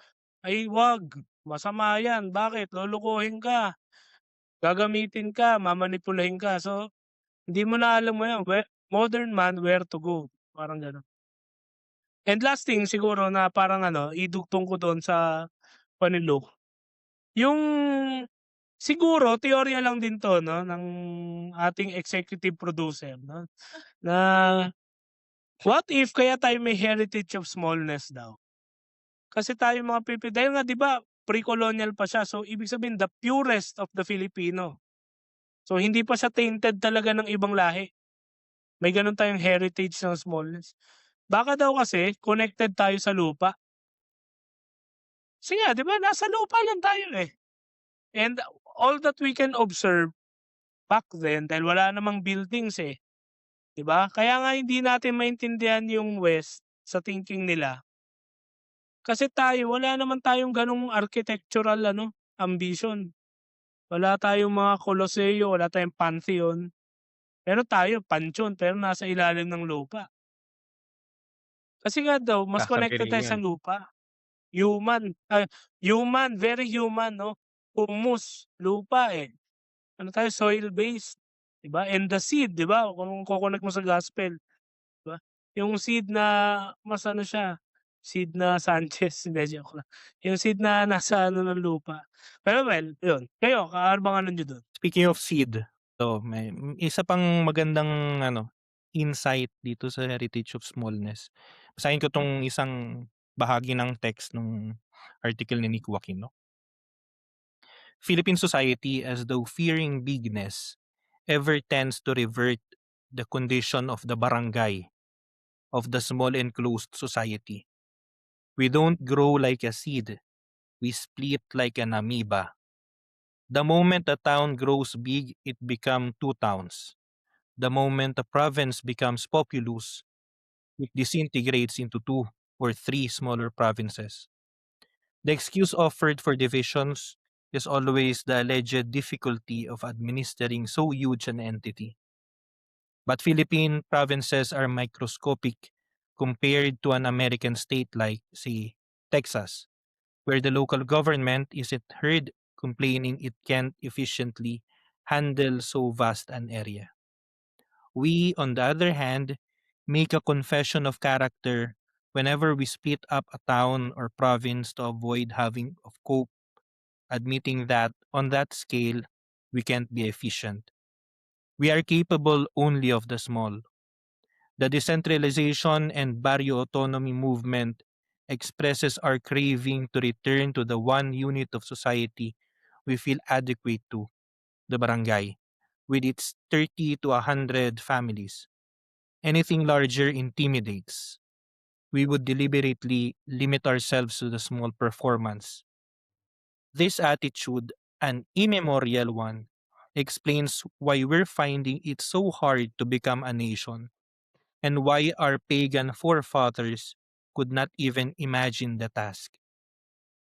ay wag, masama yan. Bakit? Lolokohin ka, gagamitin ka, mamanipulahin ka. So, hindi mo na alam ngayon modern man, where to go, parang gano'n. And last thing siguro na parang ano, idugtong ko doon sa panilo, yung siguro teorya lang din 'to 'no, ng ating executive producer 'no, na what if kaya tayo may heritage of smallness daw? Kasi tayo mga dahil nga 'di ba pre-colonial pa siya, so ibig sabihin the purest of the Filipino. So hindi pa siya tainted talaga ng ibang lahi. May gano'n tayong heritage ng smallness. Baka daw kasi connected tayo sa lupa. Kasi nga 'di ba nasa lupa lang tayo, eh. And all that we can observe back then dahil wala namang buildings, eh, 'di ba? Kaya nga hindi natin maintindihan yung West sa thinking nila. Kasi tayo wala naman tayong gano'ng architectural ano, ambition. Wala tayong mga Coloseo, wala tayong Pantheon. Pero tayo pansyon, pero nasa ilalim ng lupa. Kasi nga daw mas connected tayo sa Kasabihan. lupa. Human, very human 'no? Humus, lupa, eh. Ano tayo, soil-based, 'di ba? And the seed, 'di ba? Kung ko-connect mo sa gospel, 'di ba? Yung seed na mas ano siya, seed na Sanchez, hindi joke lang. Yung seed na nasa ano ng lupa. Pero well, yun. Kayo, ano bang ano niyo dun? Speaking of seed, so may isa pang magandang ano, insight dito sa heritage of smallness. Basahin ko 'tong isang bahagi ng text nung article ni Nick Joaquin, 'no? Philippine society, as though fearing bigness, ever tends to revert the condition of the barangay, of the small enclosed society. We don't grow like a seed, we split like an amoeba. The moment a town grows big, it becomes two towns. The moment a province becomes populous, it disintegrates into two or three smaller provinces. The excuse offered for divisions is always the alleged difficulty of administering so huge an entity. But Philippine provinces are microscopic compared to an American state like, say, Texas, where the local government isn't heard complaining it can't efficiently handle so vast an area. We, on the other hand, make a confession of character whenever we split up a town or province to avoid having of cope, admitting that on that scale we can't be efficient. We are capable only of the small. The decentralization and barrio autonomy movement expresses our craving to return to the one unit of society we feel adequate to, the barangay, with its 30 to 100 families. Anything larger intimidates. we would deliberately limit ourselves to the small performance. This attitude, an immemorial one, explains why we're finding it so hard to become a nation and why our pagan forefathers could not even imagine the task.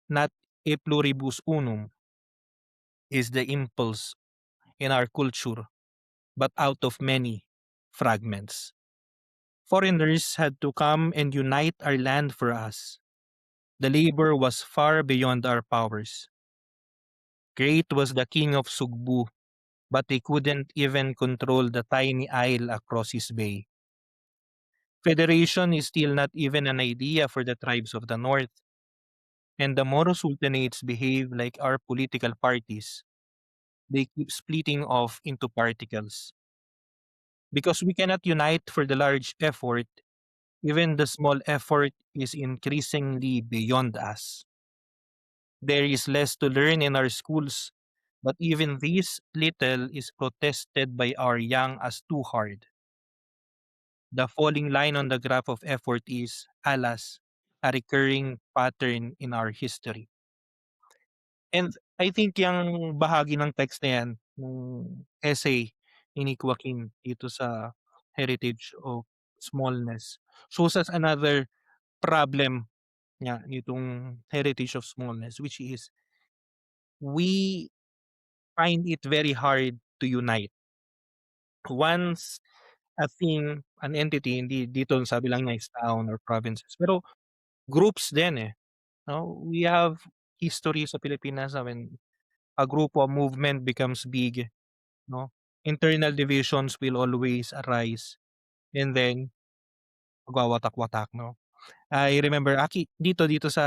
Not e pluribus unum is the impulse in our culture, but out of many fragments. Foreigners had to come and unite our land for us. The labor was far beyond our powers. Great was the king of Sugbu, but they couldn't even control the tiny isle across his bay. Federation is still not even an idea for the tribes of the north, and the Moro sultanates behave like our political parties. They keep splitting off into particles. Because we cannot unite for the large effort, even the small effort is increasingly beyond us. There is less to learn in our schools, but even this little is protested by our young as too hard. The falling line on the graph of effort is, alas, a recurring pattern in our history. And I think yung bahagi ng text na yan, ng essay ni Nick Joaquin dito sa Heritage of Smallness, shows us another problem niya nitong Heritage of Smallness, which is we find it very hard to unite. Once a thing, an entity, hindi dito sabi lang niya is town or provinces, pero groups din eh. No? We have history sa Pilipinas na when a group or movement becomes big, no? Internal divisions will always arise and then magwawatak-watak, no? I remember dito sa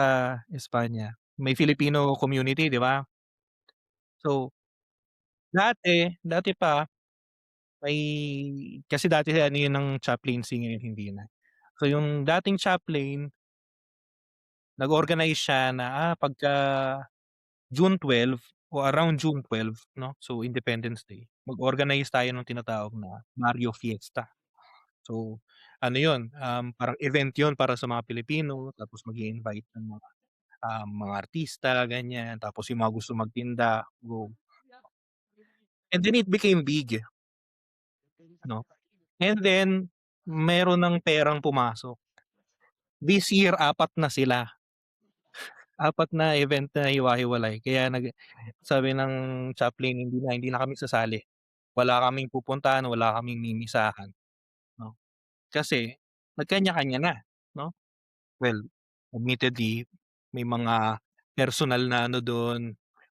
Espanya, may Filipino community, di ba? So, dati pa may kasi dati ano yun ng chaplaincy ngayon hindi na. So yung dating chaplain, nag-organize siya na pagka June 12 o around June 12, no? So Independence Day, mag-organize tayo ng tinatawag na Mario Fiesta. So ano yun, parang event yun para sa mga Pilipino tapos mag-i-invite ng mga artista ganyan, tapos yung mga gusto magtinda, go. And then it became big, no? And then meron ng perang pumasok. This year, 4 na sila. 4 na event na hiwa-hiwalay. Kaya sabi ng chaplain, hindi na kami sasali. Wala kaming pupuntahan, wala kaming mimisahan, no? Kasi nagkanya-kanya na, no? Well, admittedly, may mga personal na ano dun,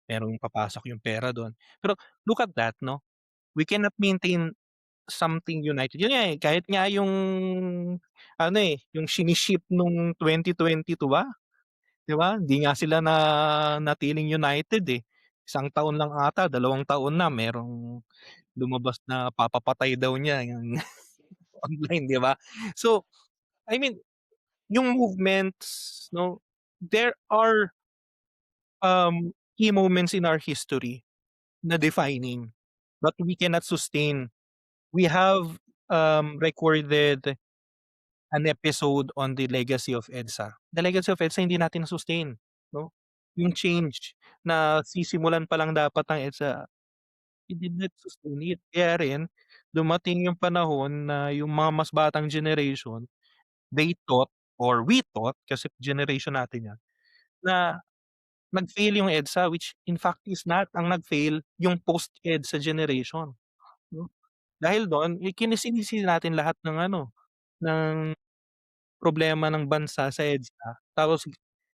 merong papasok yung pera dun. Pero look at that, no? We cannot maintain something united. Yun nga eh, kahit nga yung ano eh, yung siniship nung 2022 ba? 'Di ba? Hindi nga sila natiling united eh. 1 taon lang ata, 2 taon na merong lumabas na papapatay daw niya yung online, 'di ba? So, I mean, yung movements, no, there are key moments in our history na defining, but we cannot sustain. We have recorded an episode on the legacy of EDSA. The legacy of EDSA hindi natin na-sustain, no? Yung change na sisimulan pa lang dapat ng EDSA, we did not sustain it. Kaya rin dumating yung panahon na yung mga mas batang generation, they thought or we thought, kasi generation natin yan, na nag-fail yung EDSA, which in fact is not. Ang nag-fail yung post-EDSA generation, no? Dahil dun, kinisinisi natin lahat ng ng problema ng bansa sa EDSA, tapos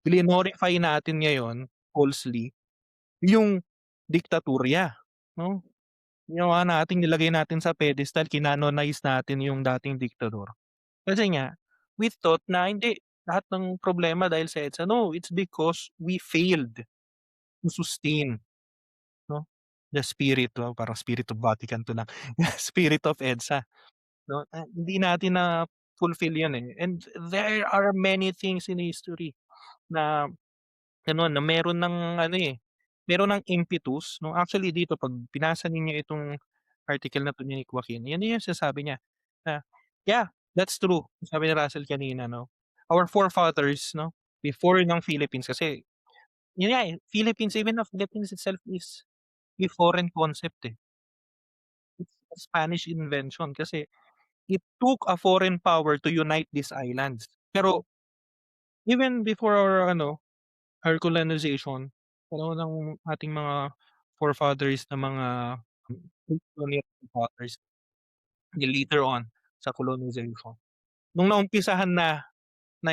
glinorify natin ngayon falsely yung diktatorya, no? Ginawa natin, nilagay natin sa pedestal, kinanonize natin yung dating diktador. Kasi nga, we thought na hindi, lahat ng problema dahil sa EDSA. No, it's because we failed to sustain, no, the spirit, parang spirit of Vatican to lang, spirit of EDSA, no? Hindi natin na-fulfill yun eh. And there are many things in history na na meron ng meron ng impetus, no? Actually dito 'pag binasa ninyo itong article na 'to ni Joaquin, yan yung sinasabi niya na, yeah, that's true. Sabi ni Russell kanina, no? our forefathers, no, before ng Philippines kasi yun nga, Philippines, even the Philippines itself is a foreign concept, eh. It's a Spanish invention kasi it took a foreign power to unite these islands. Pero even before our colonization, panahon ng ating mga forefathers na mga colonial fathers, later on sa colonization. Nung naumpisahan na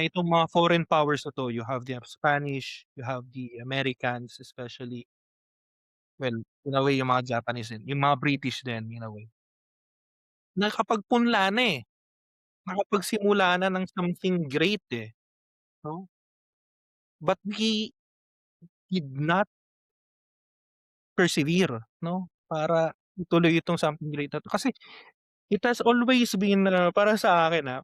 itong mga foreign powers na 'to, you have the Spanish, you have the Americans especially, well, in a way yung mga Japanese din, yung mga British din in a way. Nakapagpunla na, eh, nakapagsimula na ng something great, eh, 'no? But we did not persevere, 'no, para ituloy itong something great na 'to. Kasi it has always been, para sa akin,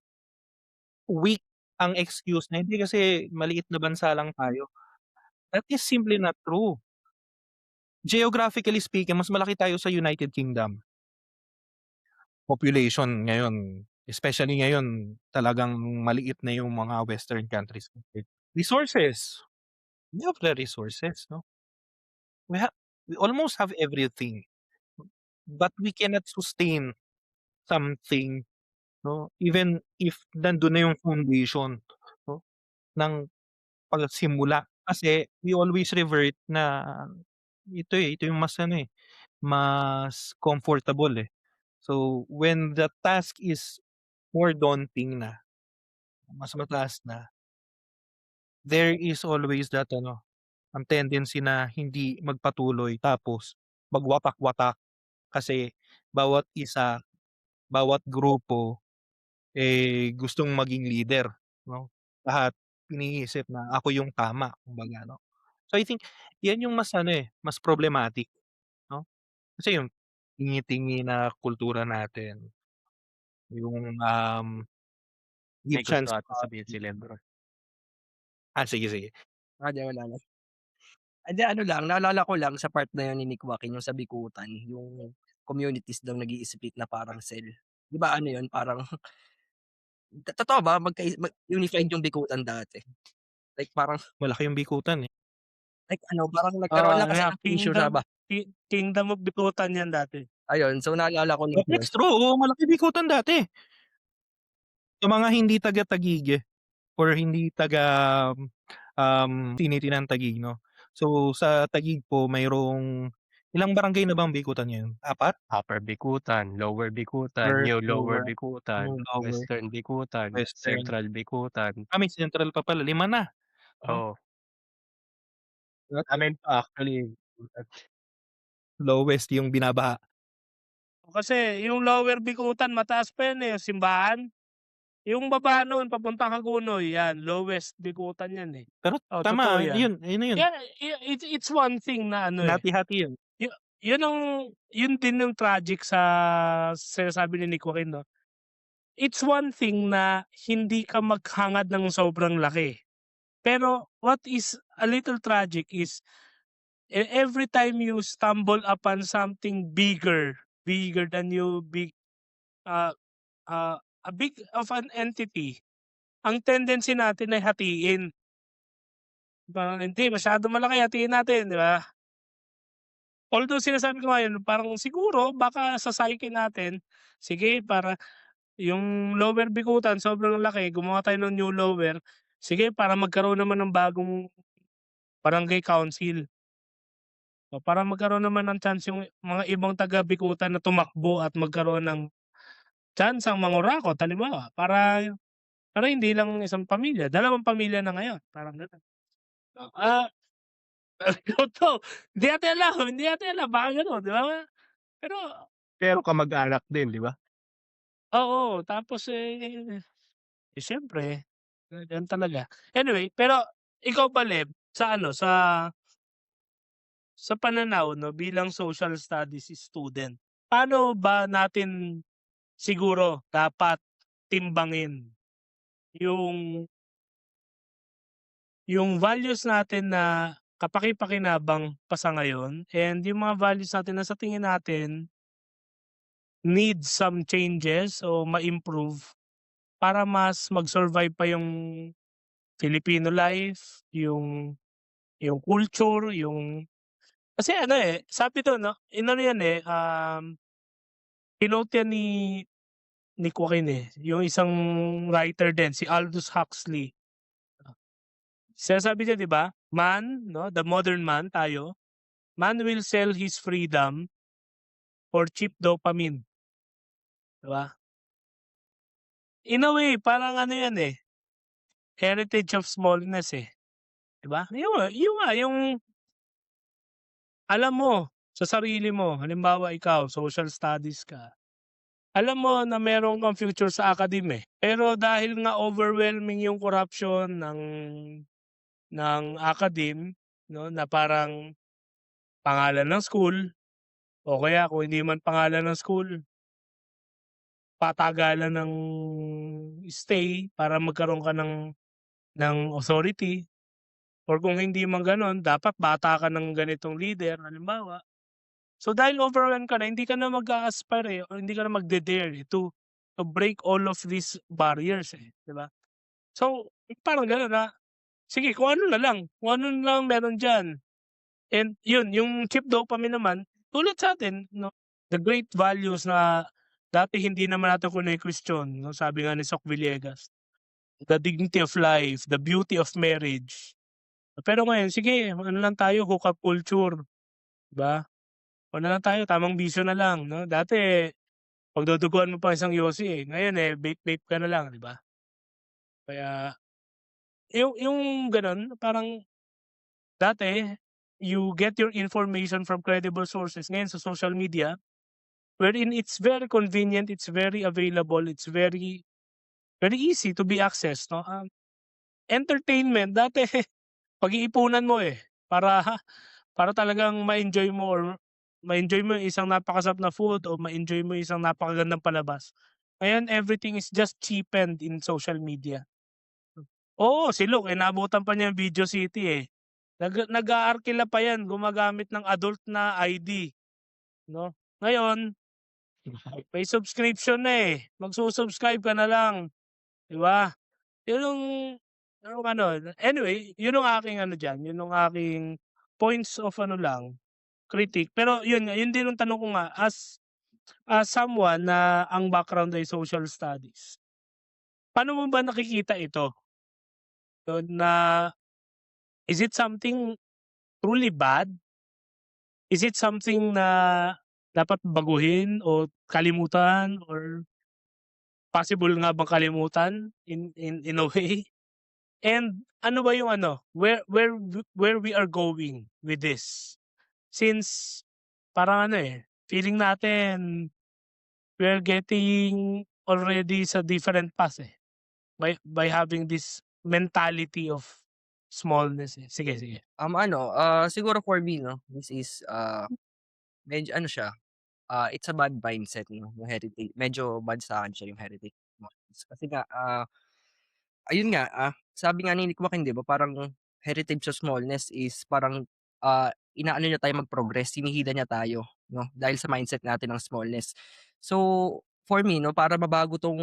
weak ang excuse na, "Hindi kasi maliit na bansa lang tayo." That is simply not true. Geographically speaking, mas malaki tayo sa United Kingdom. Population ngayon, especially ngayon, talagang maliit na yung mga western countries. Resources, we have the resources, 'no? We almost have everything, but we cannot sustain something, 'no, even if nandun na yung foundation, 'no, ng pagsimula. Kasi we always revert na ito yung mas mas comfortable, eh. So, when the task is more daunting na, mas mataas na, there is always that ang tendency na hindi magpatuloy tapos magwatak-watak kasi bawat isa, bawat grupo, gustong maging leader, 'no? Lahat iniisip na ako yung tama kumbaga, 'no? So, I think 'yan yung mas mas problematic, 'no? Kasi yung tingi-tingi na kultura natin, yung, May give gusto chance to ata sabihin si Lebron. sige. Di wala na. Hindi ano lang, naalala ko lang sa part na yun ni Nick Joaquin yung sa bikutan, yung communities daw nag-i-split na parang cell. 'Di ba ano yun, parang totoo ba unified yung bikutan dati? Like parang Malaki yung bikutan, eh. like ano, parang nagkaroon lang kasi Yeah, ng issue sa Kingdom of Bikutan yan dati. ayun, so naalala ko lang But yun. that's true, oo, malaki bikutan dati. Sa mga hindi taga-Taguig or hindi taga, vicinity ng Taguig, 'no. So, sa Taguig po mayroong ilang barangay na bang bikutan ngayon? 4? Upper Bikutan, Lower Bikutan, Or New Lower lower, Bikutan, lower, Western Bikutan, western. Central Bikutan. May central pa pala, 5 na, 'no. Oo, At amin pa actually lowest yung binabaha. Kasi yung Lower Bikutan mataas pa yan, eh, yung simbahan. Yung baba nun papuntang Hagonoy, yan lowest Bikutan yan, eh. Pero Totoo tama, yan. yun na yun. Yeah, it's one thing na eh. Hati-hati yun. Yun din yung tragic sa sinasabi ni Nick Joaquin, 'no. It's one thing na hindi ka maghangad ng sobrang laki. Pero what is a little tragic is every time you stumble upon something bigger than you, uh, a big of an entity, ang tendency natin ay hatiin. Parang hindi masyadong malaki, hatiin natin, 'di ba? Although sinasabi ko ngayon parang siguro baka sa psyche natin, sige para yung Lower Bikutan sobrang laki, gumawa tayo ng new lower, sige para magkaroon naman ng bagong barangay council. O para magkaroon naman ng chance yung mga ibang taga-Bikutan na tumakbo at magkaroon ng chance ang mangurakot halimbawa, para hindi lang isang pamilya, 2 pamilya na ngayon, parang gano'n. Ah, totoo, hindi natin alam baka gano'n, 'di ba? Pero pero kamag-anak din, 'di ba? oo, tapos, siyempre gano'n talaga. Anyway, pero ikaw ba Leb, sa pananaw 'no, bilang social studies student, paano ba natin siguro dapat timbangin yung values natin na kapaki-pakinabang pa sa ngayon and yung mga values natin na sa tingin natin need some changes o ma-improve para mas mag-survive pa yung Filipino life, yung culture, kasi ano, sabi dun 'no, inano yan, kinote yan ni Joaquin, yung isang writer din, si Aldous Huxley. Sinasabi niya 'di ba, man 'no, the modern man, tayo, man will sell his freedom for cheap dopamine, 'di ba? In a way, parang ano yan, heritage of smallness, 'di ba? Yung alam mo sa sarili mo, halimbawa ikaw, social studies ka, alam mo na meron kang future sa academe, pero dahil nga overwhelming yung corruption ng academe 'no, na parang pangalan ng school o kaya kung hindi man pangalan ng school, patagalan ng stay para magkaroon ka ng authority, or kung hindi man gano'n dapat bata ka ng ganitong leader halimbawa. So dahil overwhelmed ka na, hindi ka na mag-a-aspire, o hindi ka na magde-dare, to break all of these barriers, 'di ba? So parang gano'n na, sige kung ano na lang, kung ano na lang meron diyan. And yun, yung cheap dopamine naman, tulad sa'tin 'no, the great values na dati hindi naman natin kine-question 'no, sabi nga ni Soc Villegas, the dignity of life, the beauty of marriage. Pero ngayon sige ano lang tayo, hookup culture, 'di ba? Ano na lang tayo, tamang bisyo na lang 'no. Dati pagduduguan mo pa isang yosi, ngayon, vape-vape ka na lang, 'di ba? Kaya yung gano'n parang dati, you get your information from credible sources, ngayon sa social media, wherein it's very convenient, it's very available, it's very very easy to be accessed 'no. Entertainment dati pag-iipunan mo, para para talagang ma-enjoy mo, or ma-enjoy mo yung isang napakasarap na food o ma-enjoy mo yung isang napakagandang palabas. Ngayon everything is just cheapened in social media. Oo, si Luke, naabutan pa niya yung Video City, nag-aarkila pa yan gumagamit ng adult na ID 'no. Ngayon may subscription na, magsu-subscribe ka na lang, 'di ba? Yun yung ano, anyway, yun ang aking ano diyan, yun ang aking points of ano lang, critique. Pero yun nga, yun din yung tanong ko nga, as someone na ang background ay social studies, paano mo ba nakikita ito? Yun na, is it something truly bad? Is it something na dapat baguhin o kalimutan, or possible nga bang kalimutan in a way? And ano ba yung ano, where we are going with this? Since parang ano, feeling natin we're getting already sa different path, by having this mentality of smallness, Sige, sige. Siguro for me 'no, this is, medyo ano siya, it's a bad mindset 'no, yung heritage. Medyo bad sa'kin siya yung heritage mindset. Kasi nga, ayun nga, sabi nga ni Nick Joaquin 'di ba, parang heritage of smallness is parang, inaano niya tayo mag-progress, hinihila niya tayo 'no, dahil sa mindset natin ng smallness. So, for me 'no, para mabago 'tong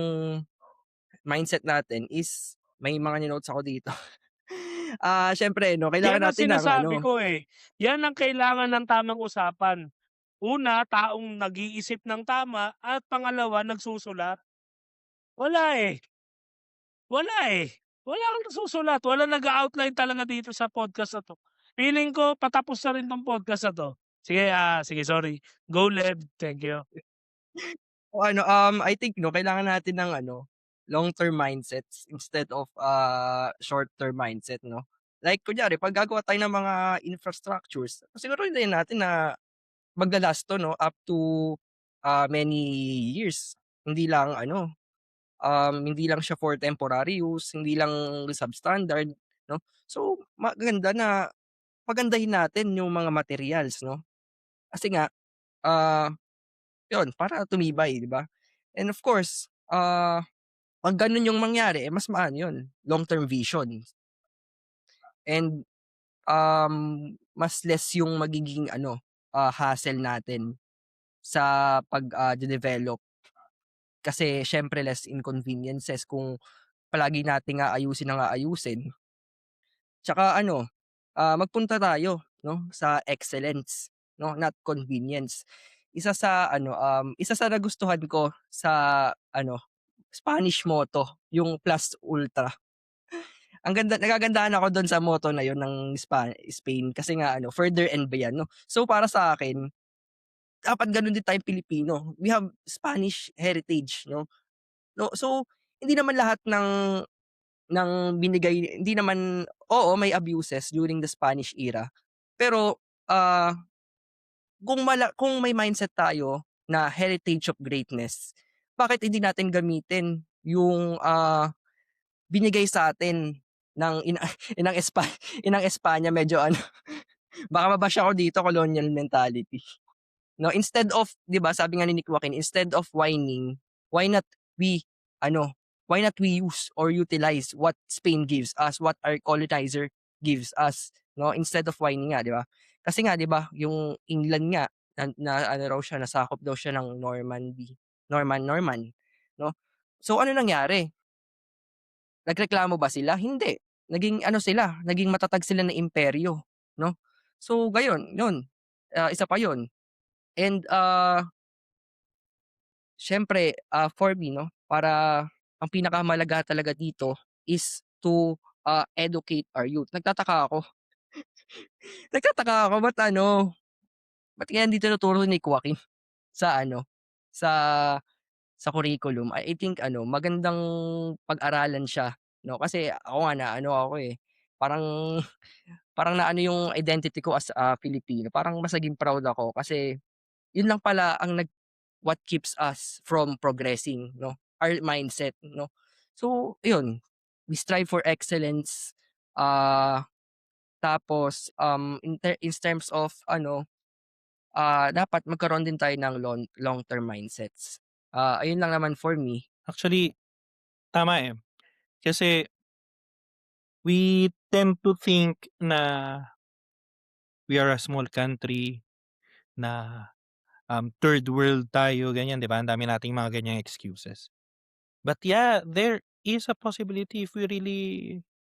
mindset natin is may mga ni-notes ako dito. Siyempre 'no, kailangan Yan ang natin ng sinasabi ano. ko, yan ang kailangan ng tamang usapan. Una, taong nag-iisip ng tama, at pangalawa, nagsusulat. Wala, wala, wala kang nasusulat, walang nag-a-outline talaga dito sa podcast na 'to. Feeling ko patapos na rin 'tong podcast na 'to. Sige, sige, sorry. Go Lev, thank you. I think 'no, kailangan natin ng ano, long-term mindsets instead of, short-term mindset 'no. Like kunyari 'pag gagawa tayo ng mga infrastructures, siguraduhin natin na magla-last 'to 'no, up to, many years. Hindi lang ano, hindi lang siya for temporary use, hindi lang substandard 'no. So, maganda na pagandahin natin yung mga materials 'no. Kasi nga, ah, yun para tumibay 'di ba? And of course, 'pag ganun yung mangyari, mas maano yun, long-term vision. And, mas less yung magiging ano, hassle natin sa develop. Kasi siyempre less inconveniences kung palagi nating aayusin ng aayusin. Tsaka ano, magpunta tayo 'no, sa excellence 'no, not convenience. Isa sa nagustuhan ko sa ano, Spanish motto, yung plus ultra. Nagagandahan ako dun sa motto na yun ng Spain kasi nga ano, further and beyond 'no. So, para sa akin, dapat gano'n din tayong Pilipino. We have Spanish heritage 'no. No, so hindi naman lahat hindi naman, oo, may abuses during the Spanish era. Pero, kung may mindset tayo na heritage of greatness, bakit hindi natin gamitin yung, binigay sa'tin ng inang inang Espanya medyo ano, baka ma-bash ako dito, colonial mentality. No, instead of 'di ba sabi nga ni Nick Joaquin, instead of whining, why not we ano, why not we use or utilize what Spain gives us, what our colonizer gives us, no? Instead of whining nga, 'di ba? Kasi nga 'di ba, yung England nga na ano raw siya, nasakop daw siya ng Norman, no? So ano nangyari? Nagreklamo ba sila? Hindi. Naging ano sila, naging matatag sila na imperyo, no? So gayon, yun, isa pa yun. And, siyempre, for me 'no, ang pinakamahalaga talaga dito is to, educate our youth. Nagtataka ako ba't kaya hindi tinuturo ni Joaquin sa ano, sa curriculum. I think ano, magandang pag-aralan siya 'no, kasi ako nga naano ako, eh, parang parang naano yung identity ko as a Filipino. Parang mas naging proud ako kasi yun lang pala ang what keeps us from progressing 'no, our mindset 'no. So yun, we strive for excellence, tapos, in terms of ano, dapat magkaroon din tayo ng long-term mindsets. Ayun lang naman for me. Actually, tama, eh. Kasi we tend to think na we are a small country, na, third world tayo, ganyan, 'di ba? Ang dami nating mga ganyang excuses. But yeah, there is a possibility if we really,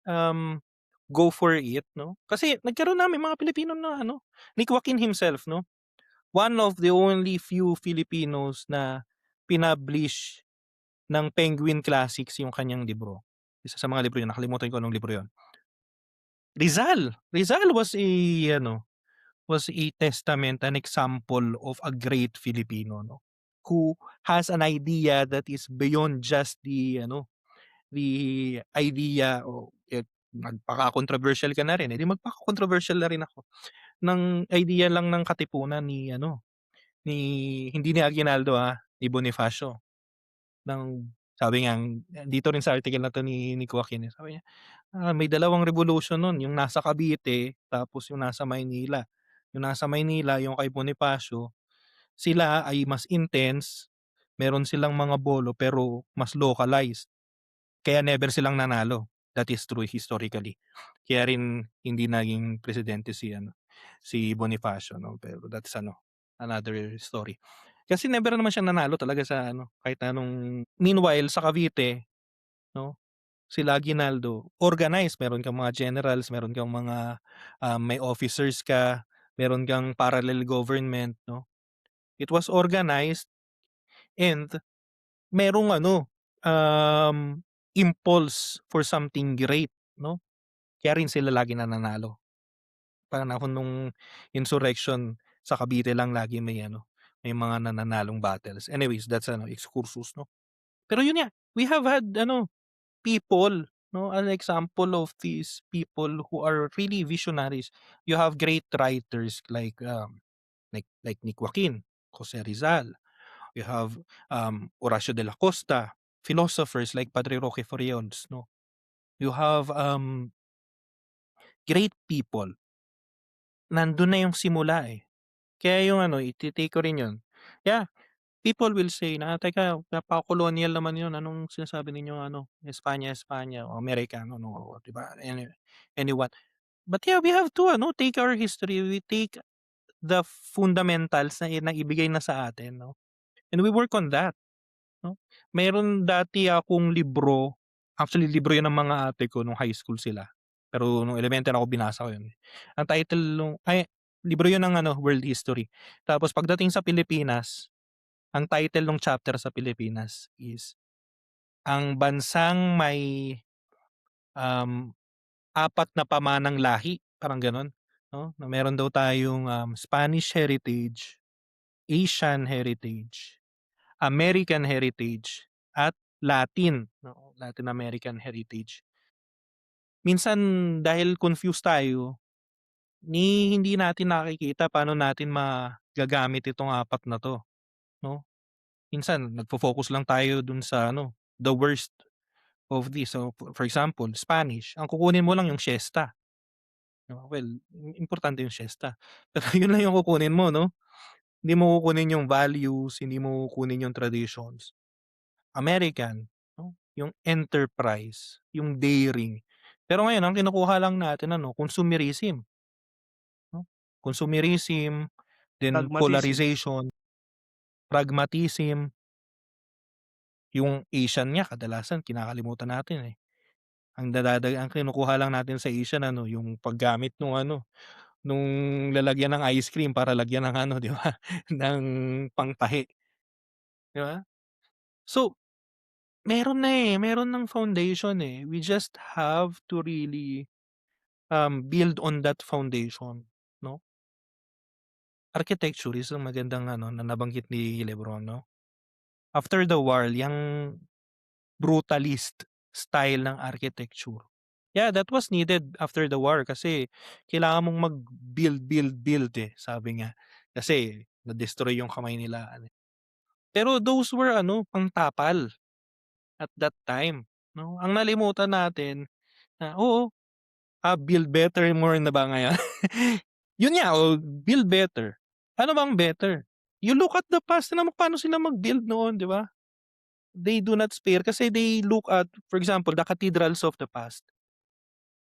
um, go for it, 'no? Kasi nagkaroon na, may mga Pilipino na ano, ni Joaquin himself, 'no? One of the only few Filipinos na pinablish ng Penguin Classics yung kanyang libro. Isa sa mga libro yun, nakalimutan ko anong libro yun. Rizal was a testament, an example of a great Filipino, no? Who has an idea that is beyond just the idea o magpaka-controversial ka na rin, eh, di magpaka-controversial na rin ako. Ng idea lang ng katipunan hindi ni Aguinaldo, ni Bonifacio. Sabi nga dito rin sa article na 'to ni Joaquin, eh, sabi niya, may dalawang revolution nun, yung nasa Cavite tapos yung nasa Maynila. Yung nasa Maynila, yung kay Bonifacio, sila ay mas intense, meron silang mga bolo pero mas localized. Kaya never silang nanalo. That is true historically. Kaya rin hindi naging presidente si Bonifacio, 'no, pero that's another story. Kasi never naman siya nanalo talaga sa kahit anong meanwhile sa Cavite, 'no, sila Aguinaldo, organized. Meron kang mga generals, meron kang mga, may officers ka, meron kang parallel government, 'no. It was organized and merong impulse for something great, no. Kaya rin sila lagi nananalo. Panahon nung insurrection sa Cavite lang lagi may mga nananalong battles. Anyways, that's excursus, 'no. Pero yun nga, we have had people, 'no, an example of these people who are really visionaries. You have great writers like Nick Joaquin, Jose Rizal. You have Horacio de la Costa, philosophers like Padre Roque Foriols, no. You have great people. Nandun na yung simula, eh. Kaya yung iti-take ko rin yun. Yeah, people will say na, "Teka, napaka-colonial naman yun. Anong sinasabi ninyong Espanya, Espanya o Amerikano, no, 'di ba? Anyone." But yeah, we have to take our history. We take the fundamentals na naibigay na sa atin, no? And we work on that, no? Meron dati akong libro, actually libro 'yan ng mga ate ko nung high school sila. Pero nung elementary ako binasa ko 'yun. Ang title nung libro 'yun ng ano, world history. Tapos pagdating sa Pilipinas, ang title nung chapter sa Pilipinas is ang bansang may, um, 4 na pamanang lahi, parang gano'n, 'no, na meron daw tayong, Spanish heritage, Asian heritage, American heritage, at Latin, oo, Latin American heritage. Minsan dahil confused tayo, hindi natin nakikita paano natin magagamit itong 4 na 'to, 'no? Minsan nagfo-focus lang tayo dun sa ano, the worst of this. So, for example, Spanish, ang kukunin mo lang yung siesta, 'no? Well, importante yung siesta, pero yun lang yung kukunin mo, 'no? Hindi mo kukunin yung values, hindi mo kukunin yung traditions. American, 'no, yung enterprise, yung daring. Pero ngayon ang kinukuha lang natin ano, consumerism, 'no? Consumerism, then Pragmatism. polarization, pragmatism. Yung Asian nga kadalasan kinakalimutan natin, eh. Ang kinukuha lang natin sa Asian ano, yung paggamit nung ano, nung lalagyan ng ice cream para lagyan ng ano, 'di ba, ng pangtahi, 'di ba? So, meron na, eh, meron ng foundation, eh. We just have to really, build on that foundation, 'no? Architecture is ang magandang ano na nabanggit ni Lebron, 'no? After the war, yang brutalist style ng architecture. Yeah, that was needed after the war kasi kailangan mong mag-build, build, build, eh, sabi nga. Kasi na-destroy yung kamay nila ano, eh. Pero those were ano, pangtapal at that time, 'no? Ang nalimutan natin na oo, build better more na ba ngayon? Yun nga, oh, build better. Ano bang better? You look at the past na paano sila mag-build noon, 'di ba? They do not spare kasi they look at, for example, the cathedrals of the past.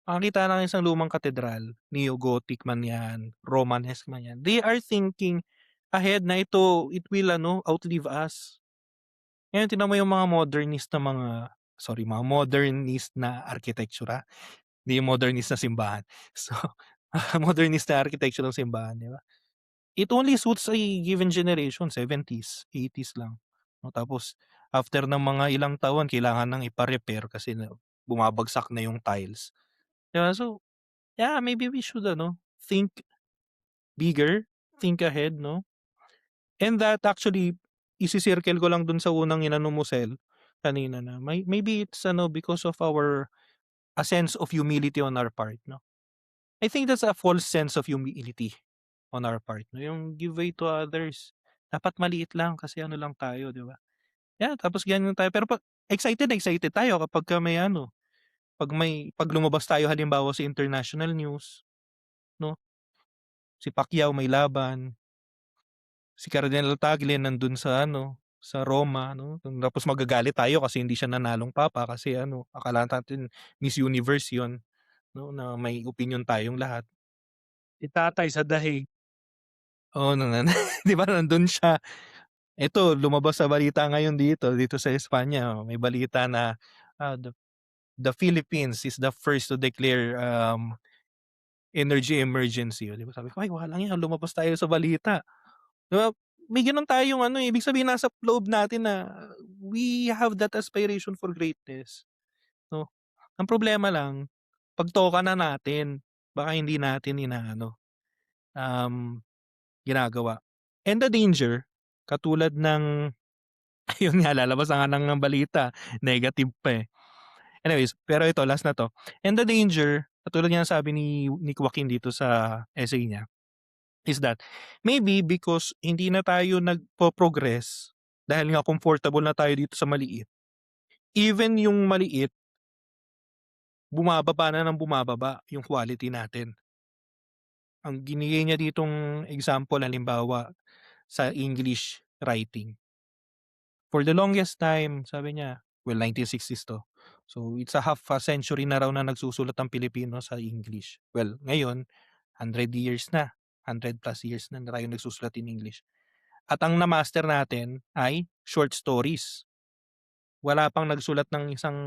Makakita ng isang lumang katedral, neo-Gothic man 'yan, Romanesque man 'yan, they are thinking ahead na ito, it will ano, outlive us. Ngayon tignan mo yung mga mga modernist na architecture, hindi yung modernist na simbahan. So, modernist na architecture ng simbahan, 'di ba? It only suits a given generation, 70s, 80s lang, 'no, tapos after ng mga ilang taon kailangan ng ipa-repair kasi bumabagsak na yung tiles, 'di ba? So, yeah, maybe we should ano, think bigger, think ahead, 'no? And that actually isi-circle ko lang dun sa unang inano mo Sel, kanina na maybe it's ano because of a sense of humility on our part, 'no? I think that's a false sense of humility on our part, 'no, yung give way to others. Dapat maliit lang kasi ano lang tayo, 'di ba? Yeah, tapos ganyan tayo pero 'pag excited na excited tayo kapagka may ano, 'pag lumabas tayo halimbawa sa international news, 'no? Si Pacquiao may laban, si Cardinal Tagle nandun sa ano, sa Roma, 'no? Tapos magagalit tayo kasi hindi siya nanalong papa kasi ano, akala natin Miss Universe 'yun, 'no, na may opinyon tayong lahat. Si tatay sa dahig. Oo, 'di ba nandun siya. Eto lumabas sa balita ngayon dito sa Espanya, may balita na, the Philippines is the first to declare, energy emergency. Oh, 'di ba sabi ko, "Ay walang 'yan, lumabas tayo sa balita." 'Di ba, may gano'n tayong ano, eh, ibig sabihin nasa loob natin na we have that aspiration for greatness, 'no. Ang problema lang, 'pag toka na natin, baka hindi natin inaano, um, ginagawa. And the danger, katulad ng ayun nga lalabas na nga ng balita, negative pa, eh. Anyways, pero ito last na 'to. And the danger, katulad nga ng sabi ni Joaquin dito sa essay niya, is that maybe because hindi na tayo nagpo-progress dahil nga comfortable na tayo dito sa maliit, even yung maliit, bumababa na ng bumababa yung quality natin. Ang binigay niya ditong example halimbawa sa English writing. For the longest time, sabi niya, well 1960s 'to. So, it's a half a century na raw na nagsusulat ang Pilipino sa English. Well, ngayon 100 years na, 100+ years na tayo nagsusulat in English. At ang na-master natin ay short stories. Wala pang nagsulat ng isang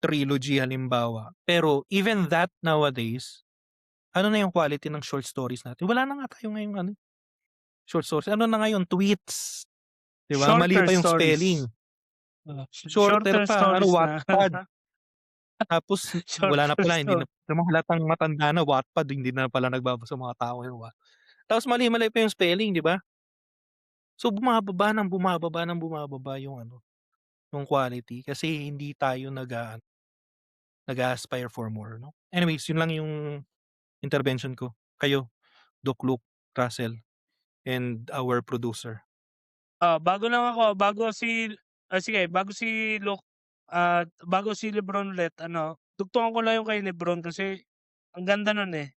trilogy halimbawa. Pero even that nowadays, ano na yung quality ng short stories natin? Wala na nga tayo ngayong ano, short stories. Ano na ngayon, tweets. 'Di ba? Mali Shorter pa yung stories. spelling. Shorter Shorter pa, ano, stories na. Wattpad. Tapos wala na Shorter pala, hindi na story. alam mo halatang matanda na Wattpad, hindi na pala nagbabasa mga tao ngayon tapos mali-mali pa yung spelling, 'di ba? So bumababa ng bumababa ng bumababa yung ano, yung quality kasi hindi tayo nag-a-aspire for more, 'no? Anyways, yun lang yung intervention ko. Kayo, Doc Luke, Russell, and our producer. Bago lang ako, bago si Luke, bago si Lebron ulit, dugtungan ko lang yung kay Lebron kasi ang ganda nun eh.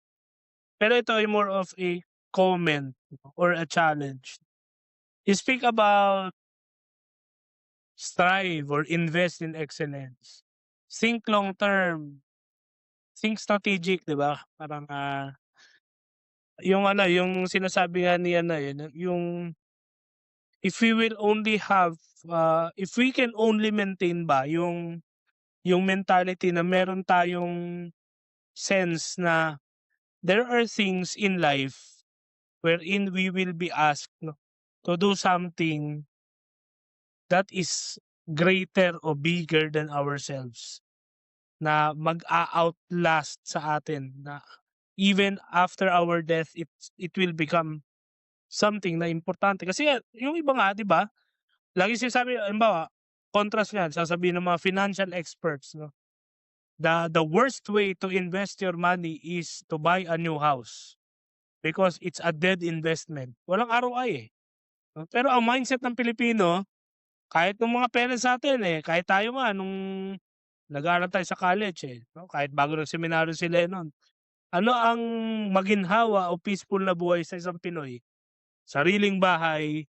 Pero ito ay more of a comment or a challenge. You speak about strive or invest in excellence. Think long term. Think strategic, 'di ba? Parang yung sinasabi nga ni yung if we will only have if we can only maintain ba yung mentality na meron tayong sense na there are things in life wherein we will be asked, no, to do something that is greater or bigger than ourselves, na mag-a-outlast sa atin, na even after our death it will become something na importante. Kasi yung iba nga, 'di ba, lagi sinasabi, halimbawa, contrast niyan, sasabihin ng mga financial experts, no, the worst way to invest your money is to buy a new house because it's a dead investment. Walang ROI eh. No? Pero ang mindset ng Pilipino, kahit nung mga parents natin kahit tayo nga nung nag-aaral tayo sa college no? Kahit bago ng seminaryo si Lennon, ano ang maginhawa o peaceful na buhay sa isang Pinoy? Sariling bahay,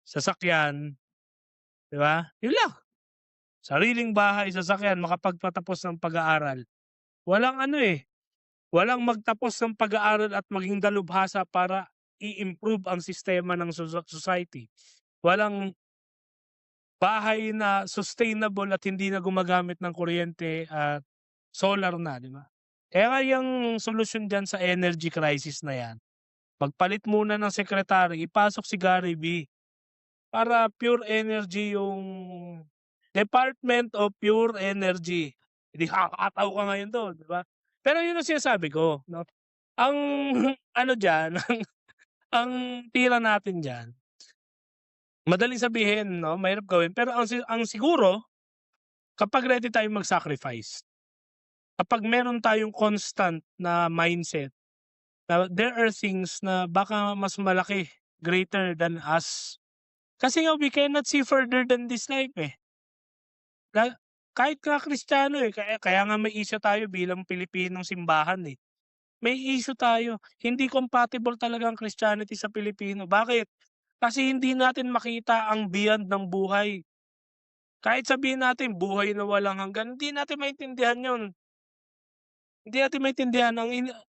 sasakyan, di ba? Yun lang. Sariling bahay, sasakyan, makapagpatapos ng pag-aaral. Walang walang magtapos ng pag-aaral at maging dalubhasa para i-improve ang sistema ng society. Walang bahay na sustainable at hindi na gumagamit ng kuryente at solar na, di ba? Kaya nga yung solusyon dyan sa energy crisis na yan, magpalit muna ng sekretary, ipasok si Gary V. Para pure energy yung Department of Pure Energy. Hindi kakatawa ka ngayon doon, di ba? Pero yun ang sinasabi ko, no? Ang ano diyan, ang tira natin diyan, madaling sabihin, no, mahirap gawin, pero ang siguro kapag ready tayong mag-sacrifice, kapag meron tayong constant na mindset na there are things na baka mas malaki, greater than us. Kasi nga we cannot see further than this life eh. Kahit nga Kristiyano kaya nga may issue tayo bilang Pilipinong simbahan eh. May issue tayo, hindi compatible talaga ang Christianity sa Pilipino. Bakit? Kasi hindi natin makita ang beyond ng buhay. Kahit sabihin natin buhay na walang hanggan, hindi natin maintindihan 'yun. Hindi natin maintindihan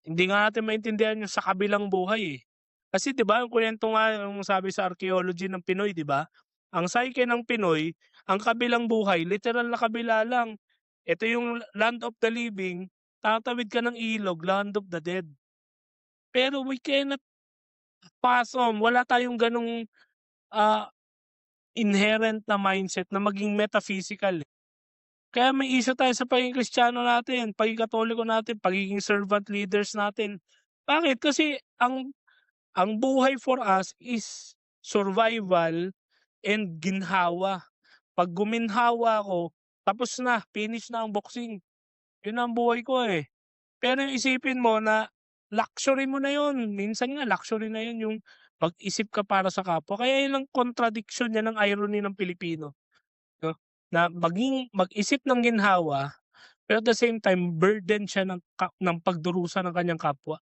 hindi nga natin maintindihan yung sa kabilang buhay eh. Kasi 'di ba, yung kuwento nga yung sabi sa archaeology ng Pinoy, 'di ba? Ang psyche ng Pinoy, ang kabilang buhay, literal na kabila lang. Ito yung land of the living, tatawid ka ng ilog, land of the dead. Pero we cannot pass on. Wala tayong ganong inherent na mindset na maging metaphysical eh. Kaya may issue tayo sa pagiging Kristiyano natin, pagiging Katoliko natin, pagiging servant leaders natin. Bakit? Kasi ang buhay for us is survival and ginhawa. 'Pag guminhawa ako, tapos na, finish na ang boxing. Yun ang buhay ko eh. Pero yung isipin mo na luxury mo na yun. Minsan nga luxury na yun yung mag-isip ka para sa kapwa. Kaya yun ang contradiction yan, ng irony ng Pilipino. No? Na mag-isip ng ginhawa, pero at the same time, burden siya ng pagdurusa ng kanyang kapwa.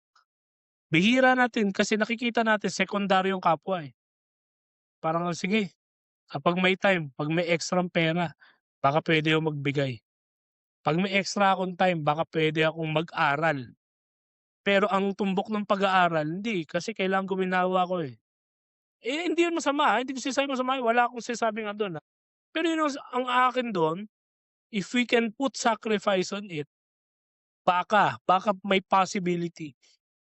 Bihira natin kasi nakikita natin sekundaryo yung kapwa eh. Parang sige, kapag may time, pag may extra pera, baka pwede akong magbigay. Pag may extra akong time, baka pwede akong mag-aral. Pero ang tumbok ng pag-aaral, hindi, kasi kailangan guminawa ko eh. Hindi yun masama, hindi ko sinasabing masama, wala akong sinasabing doon. Pero yun ang akin doon, if we can put sacrifice on it, baka may possibility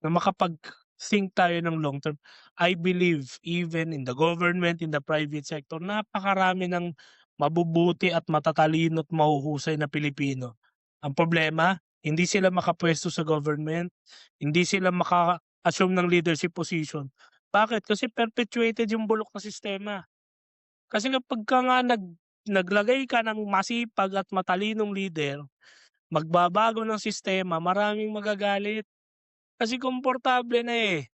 na makapag-think tayo ng long term. I believe even in the government, in the private sector, napakarami ng mabubuti at matatalino at mahuhusay na Pilipino. Ang problema, hindi sila makapwesto sa government, hindi sila maka-assume ng leadership position. Bakit? Kasi perpetuated yung bulok na sistema. Kasi kapag ka nga naglagay ka ng masipag at matalinong leader, magbabago ng sistema, maraming magagalit. Kasi komportable na eh.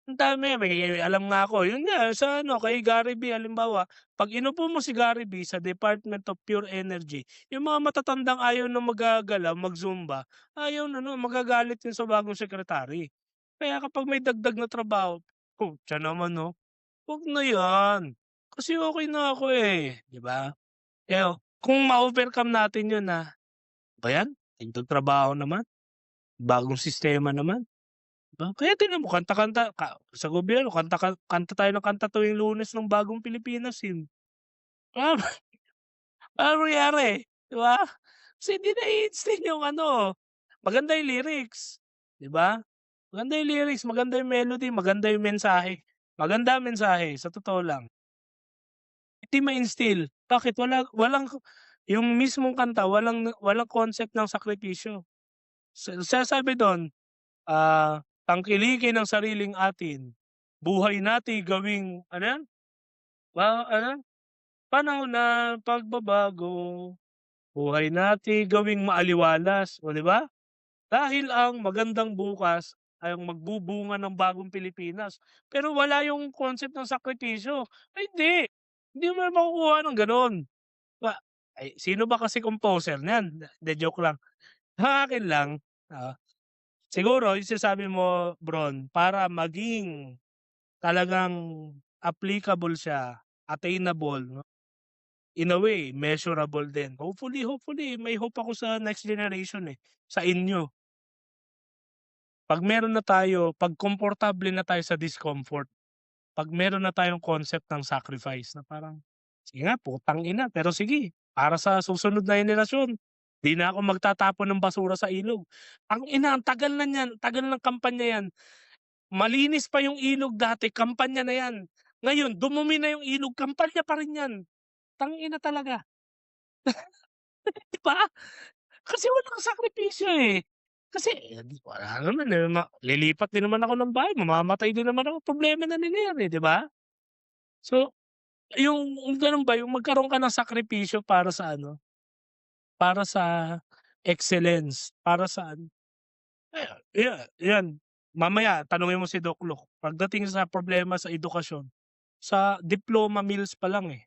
Ang dami, may alam nga ako. Yun nga, sa kay Gary V, halimbawa, pag inupo mo si Gary V sa Department of Pure Energy, yung mga matatandang ayaw na magagalaw, mag-zumba, ayaw na magagalit yun sa bagong sekretary. Kaya kapag may dagdag na trabaho, siya naman wag na yan. Kasi okay na ako eh, di ba? Kaya kung ma-overcome natin yun ba yan? Dagdag trabaho naman, bagong sistema naman. Kaya tingnan mo kanta-kanta sa gobyerno kanta tayo ng kanta tuwing Lunes ng Bagong Pilipinas Hymn. Ah, anong nangyari, 'di ba? Kasi hindi nai-instill yung maganda yung lyrics, 'di ba? Maganda yung lyrics, maganda yung melody, maganda yung mensahe. Maganda ang mensahe, sa totoo lang. Hindi ma-instill. Bakit? Walang yung mismong kanta walang concept ng sakripisyo. Sinasabi dun, tangkilikin ang sariling atin, buhay natin gawing panahon ng pagbabago, buhay natin gawing maaliwalas, o 'di ba? Dahil ang magandang bukas ay ang magbubunga ng bagong Pilipinas. Pero wala yung concept ng sakripisyo. Ay hindi, hindi mo makukuha ng gano'n. Sino ba kasi composer niyan? Hindi, joke lang. Sa akin lang, siguro yung sinasabi mo, Bron, para maging talagang applicable siya, attainable, in a way, measurable din. Hopefully, may hope ako sa next generation sa inyo. Pag komportable na tayo sa discomfort, pag meron na tayong concept ng sacrifice na parang, sige nga, putang ina, pero sige, para sa susunod na henerasyon, di na ako magtatapon ng basura sa ilog. Ang ina, ang tagal na niyan, tagal ng kampanya yan. Malinis pa yung ilog dati, kampanya na yan. Ngayon, dumumi na yung ilog, kampanya pa rin yan. Tangina talaga. Di ba? Kasi walang sakripisyo eh. Kasi wala naman lilipat din naman ako ng bahay, mamamatay din naman ako, problema na nila yan eh, di ba? So, yung ganun ba, yung magkaroon ka ng sakripisyo para sa para sa excellence, para sa yan. Mamaya tanungin mo si Doc Luke, pagdating sa problema sa edukasyon, sa diploma mills pa lang eh.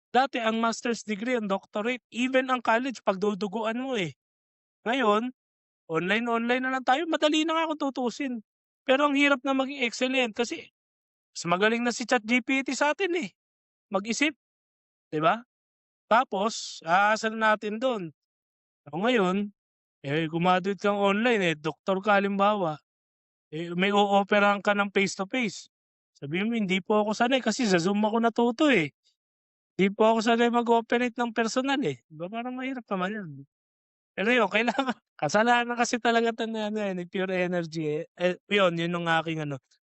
Dati ang master's degree, ang doctorate, even ang college pagduduguan mo eh. Ngayon, online na lang tayo, madali na nga kung tutuusin. Pero ang hirap na maging excellent kasi mas magaling na si ChatGPT sa atin eh, mag-isip, 'di ba? Tapos aasa na natin dun. Ngayon, gumraduate kang online doktor ka halimbawa, may o-operahan ka ng face to face. Sabihin mo, hindi po ako sanay kasi sa Zoom ako natuto eh. Hindi po ako sanay mag-operate ng personal eh. 'Di ba parang mahirap naman yun. Pero yun, kailangan kasalanan kasi talaga ni Pure Energy eh. Yun ang aking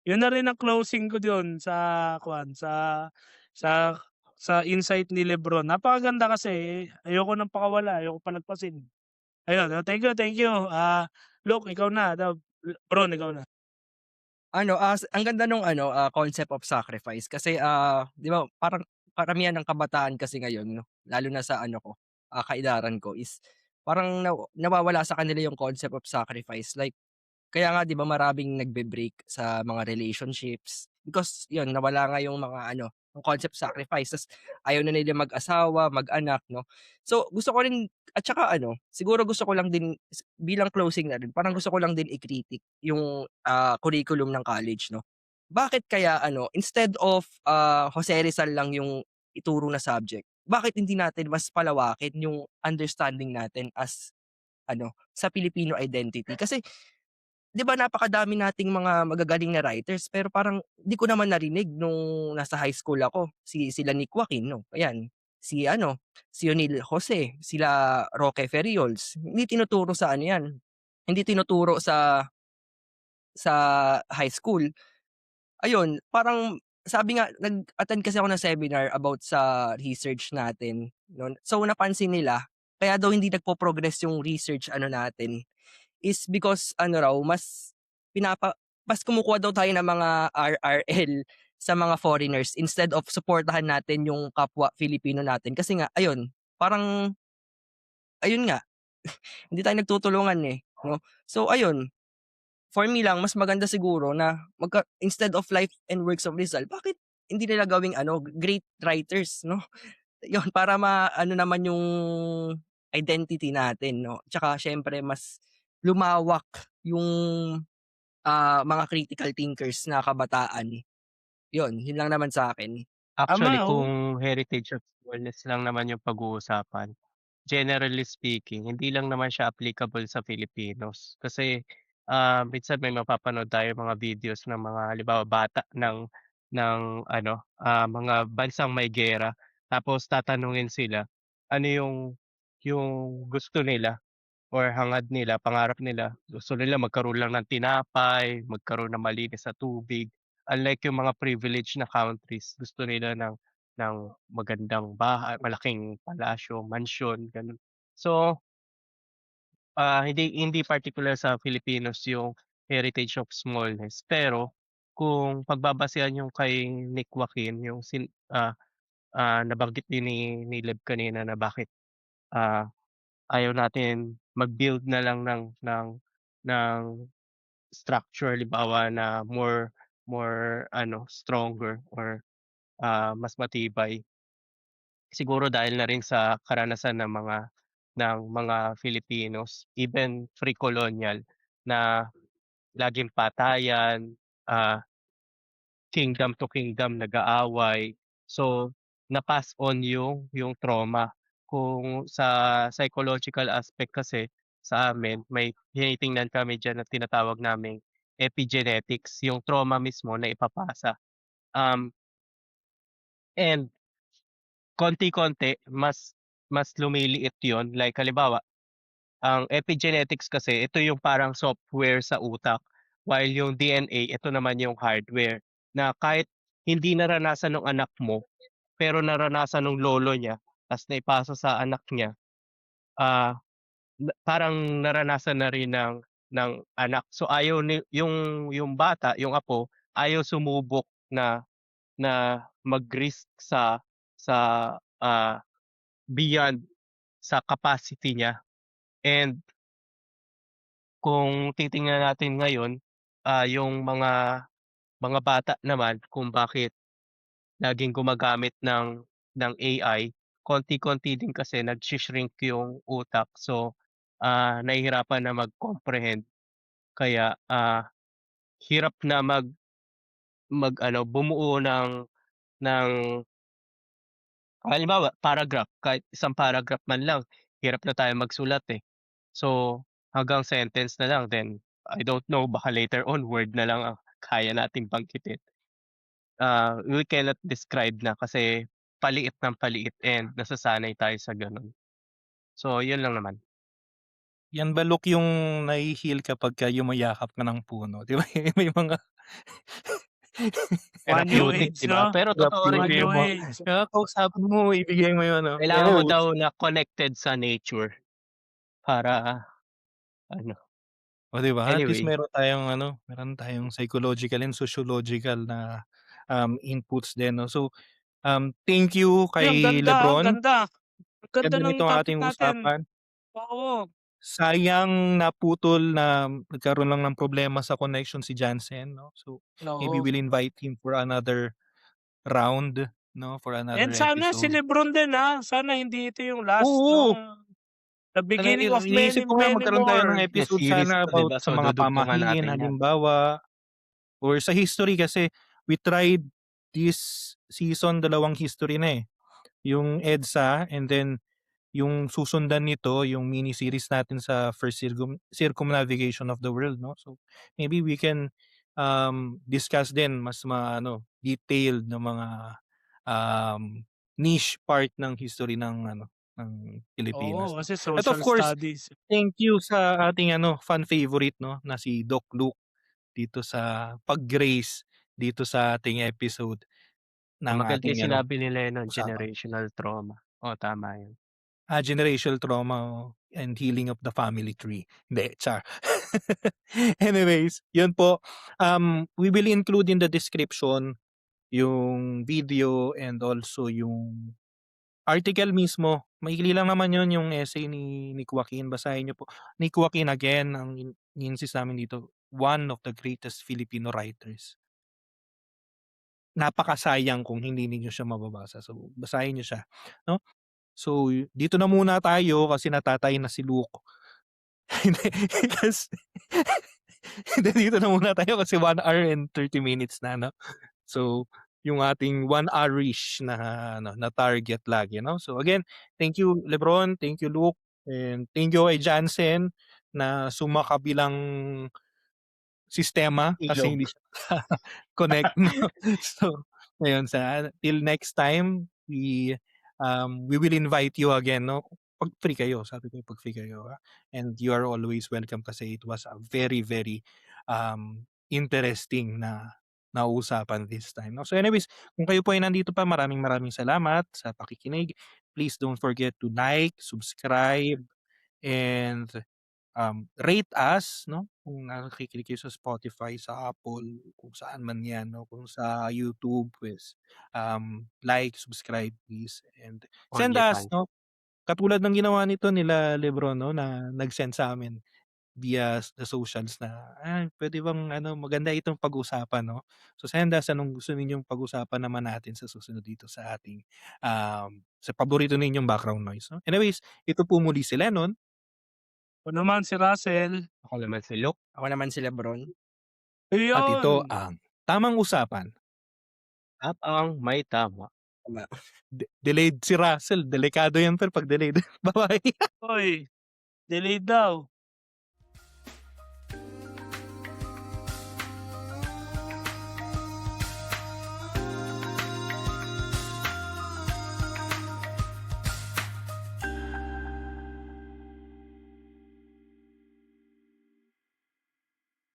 Yun na rin ang closing ko dun sa sa insight ni Lebron. Napakaganda kasi ayoko nang pakawala, ayoko palagpasin. Ayun, thank you. Luke, ikaw na. Bron, ikaw na. Ang ganda nung concept of sacrifice kasi, 'di ba parang karamihan ng kabataan kasi ngayon 'no, lalo na sa kaedaran ko is parang nawawala sa kanila yung concept of sacrifice. Like kaya nga 'di ba maraming nagbe-break sa mga relationships because 'yun nawala nga yung mga yung concept sacrifice ta's ayaw na nila mag-asawa, mag-anak 'no. So gusto ko rin at saka siguro gusto ko lang din bilang closing na rin parang gusto ko lang din i-critic yung, curriculum ng college 'no. Bakit kaya instead of, Jose Rizal lang yung ituro na subject, bakit hindi natin mas palawakin yung understanding natin as sa Filipino identity? Kasi 'di ba napakadami nating mga magagaling na writers pero parang di ko naman narinig nung nasa high school ako, sila Nick Joaquin 'no, ayan. si ano, si O'Neil Jose, sila Roque Ferriols. Hindi tinuturo sa ano 'yan, hindi tinuturo sa high school. Ayun, parang sabi nga nag-attend kasi ako ng seminar about sa research natin nun. So, napansin nila kaya daw hindi nagpo-progress yung research ano natin is because ano raw mas kumukuha daw tayo ng mga RRL sa mga foreigners instead of suportahan natin yung kapwa Filipino natin. Kasi nga ayun, parang ayun nga, hindi tayo nagtutulungan, eh, 'no. So ayun, for me lang mas maganda siguro na instead of life and works of Rizal, bakit hindi nila gawing ano, great writers 'no? 'Yun para ma-ano naman yung identity natin 'no, tsaka siyempre mas lumawak yung, mga critical thinkers na kabataan. 'Yun lang naman sa'kin. Actually, Tama, oo. kung heritage of wellness lang naman yung pag-uusapan, generally speaking, hindi lang naman siya applicable sa Filipinos. Kasi, minsan may mapapanood tayo mga videos ng mga halimbawa bata ng ano, mga bansang may giyera. Tapos tatanungin sila, ano yung gusto nila or hangad nila, pangarap nila. Gusto nila magkaroon lang ng tinapay, magkaroon ng malinis na tubig. Unlike yung mga privileged na countries, gusto nila ng magandang bahay, malaking palasyo, mansyon, gano'n. So, hindi hindi particular sa Filipinos yung heritage of smallness. Pero kung pagbabasehan yung kay Nick Joaquin, yung nabanggit din ni Leb kanina na bakit, ah, ayaw natin mag-build na lang ng structure halimbawa na more ano, stronger or, mas matibay. Siguro dahil na rin sa karanasan ng mga Filipinos, even pre-colonial na laging patayan, kingdom to kingdom nag-aaway. So, na-pass on yung trauma. Kung sa psychological aspect kasi sa amin may tinitingnan kami diyan na tinatawag naming epigenetics, yung trauma mismo na ipapasa. Um, and konti-konti mas lumiliit yon. Like halimbawa, ang epigenetics kasi ito yung parang software sa utak, while yung DNA ito naman yung hardware na kahit hindi naranasan ng anak mo, pero naranasan ng lolo niya ta's naipasa sa anak niya, ah, parang naranasan na rin ng anak. So ayaw yung bata, yung apo, ayaw sumubok na mag-risk sa, beyond sa capacity niya. And kung titingnan natin ngayon, yung mga bata naman kung bakit laging gumagamit ng AI, konti-konti din kasi nagshi-shrink yung utak. So, nahihirapan na mag-comprehend kaya, hirap na mag-ano bumuo ng halimbawa paragraph, kahit isang paragraph man lang hirap na tayo magsulat, eh. So, hanggang sentence na lang then I don't know baka later on word na lang ang kaya nating banggitin. We cannot describe na kasi paliit ng paliit and nasasanay tayo sa gano'n. So, yun lang naman. Yan ba Luke yung nahi-heal kapagka yumayakap ka ng puno, 'di ba? May mga One New Therapeutic, Age, 'di ba? 'no? Pero totoo rin One therapeutic New yun. mo. Age. Kausapin mo, ibigay mo yung ano, Kailangan mo quotes. daw na connected sa nature para ano, O 'di ba? At least anyway. meron tayong psychological and sociological na, inputs din 'no. So, thank you Uy, ang kay ganda, ang Lebron. ganda. Ang ganda Ganda ng nitong topic ating natin. usapan. Oo, Sayang naputol na nagkaroon lang ng problema sa connection si Jansen 'no. So, maybe oo. we'll invite him for another round 'no, for another And sana si episode. Lebron din, sana hindi ito yung last 'no, Oo, the beginning of iniisip many, ko nga many magkaroon tayo ng more. Yes, episode series sana 'to 'di about ba? sa So, mga dudugtungan pamahiin natin 'yan. halimbawa or sa history kasi we tried this season, dalawang history na, eh. Yung EDSA and then yung susundan nito, yung mini-series natin sa first circumnavigation of the world 'no. So, maybe we can, discuss din mas detailed na mga, um niche part ng history ng ano, ng Pilipinas, Oo, 'no. kasi At of social course, studies. thank you sa ating ano, fan favorite 'no, na si Doc Luke dito sa pag-grace dito sa ating episode ng Maganda ating yung ano, sinabi ni Lennon, usapan. generational trauma. Oo, tama yun. Generational trauma and healing of the family tree. Hindi, char. Anyways, yun po. We will include in the description yung video and also yung article mismo. Maikli lang naman yun yung essay ni Joaquin. Basahin niyo po. Ni Joaquin again, ang insist namin dito, one of the greatest Filipino writers. Napakasayang kung hindi niyo siya mababasa. So, basahin niyo siya. No? So, dito na muna tayo kasi natatay na si Luke. Hindi, kasi hindi, dito na muna tayo kasi 1 hour and 30 minutes na, no? So, yung ating 1 hour-ish na, ano, na target lagi, no? So, again, thank you, Lebron. Thank you, Luke. And thank you kay Jansen na sumakabilang sistema kasi Ilog. hindi siya connect, no? So, ayun, till next time, we will invite you again, no? Pag free kayo, sabi ko pag free kayo, and you are always welcome kasi it was a very, very interesting na usapan this time. No? So anyways, kung kayo po ay nandito pa, maraming salamat sa pakikinig. Please don't forget to like, subscribe, and rate us, no? Kung nakikinig kayo sa Spotify, sa Apple, kung saan man 'yan, no? Kung sa YouTube, pues, like, subscribe, please, and send us, OnlyFans. no? Katulad ng ginawa nito nila Lebron, no? Na nag-send sa amin via the socials na, pwede bang ano, maganda itong pag-usapan, no? So send us anong gusto ninyong pag-usapan naman natin sa susunod dito sa ating, sa paborito ninyong background noise, no? Anyways, ito po muli si Lennon. Ako naman si Russell. Ako naman si Luke. Ako naman si Lebron. At ito Ayun! ang Tamang Usapan. At ang may tama. Tama. Delayed si Russell. Delikado yan, pero pag delayed. Bye-bye. Hoy, delayed daw.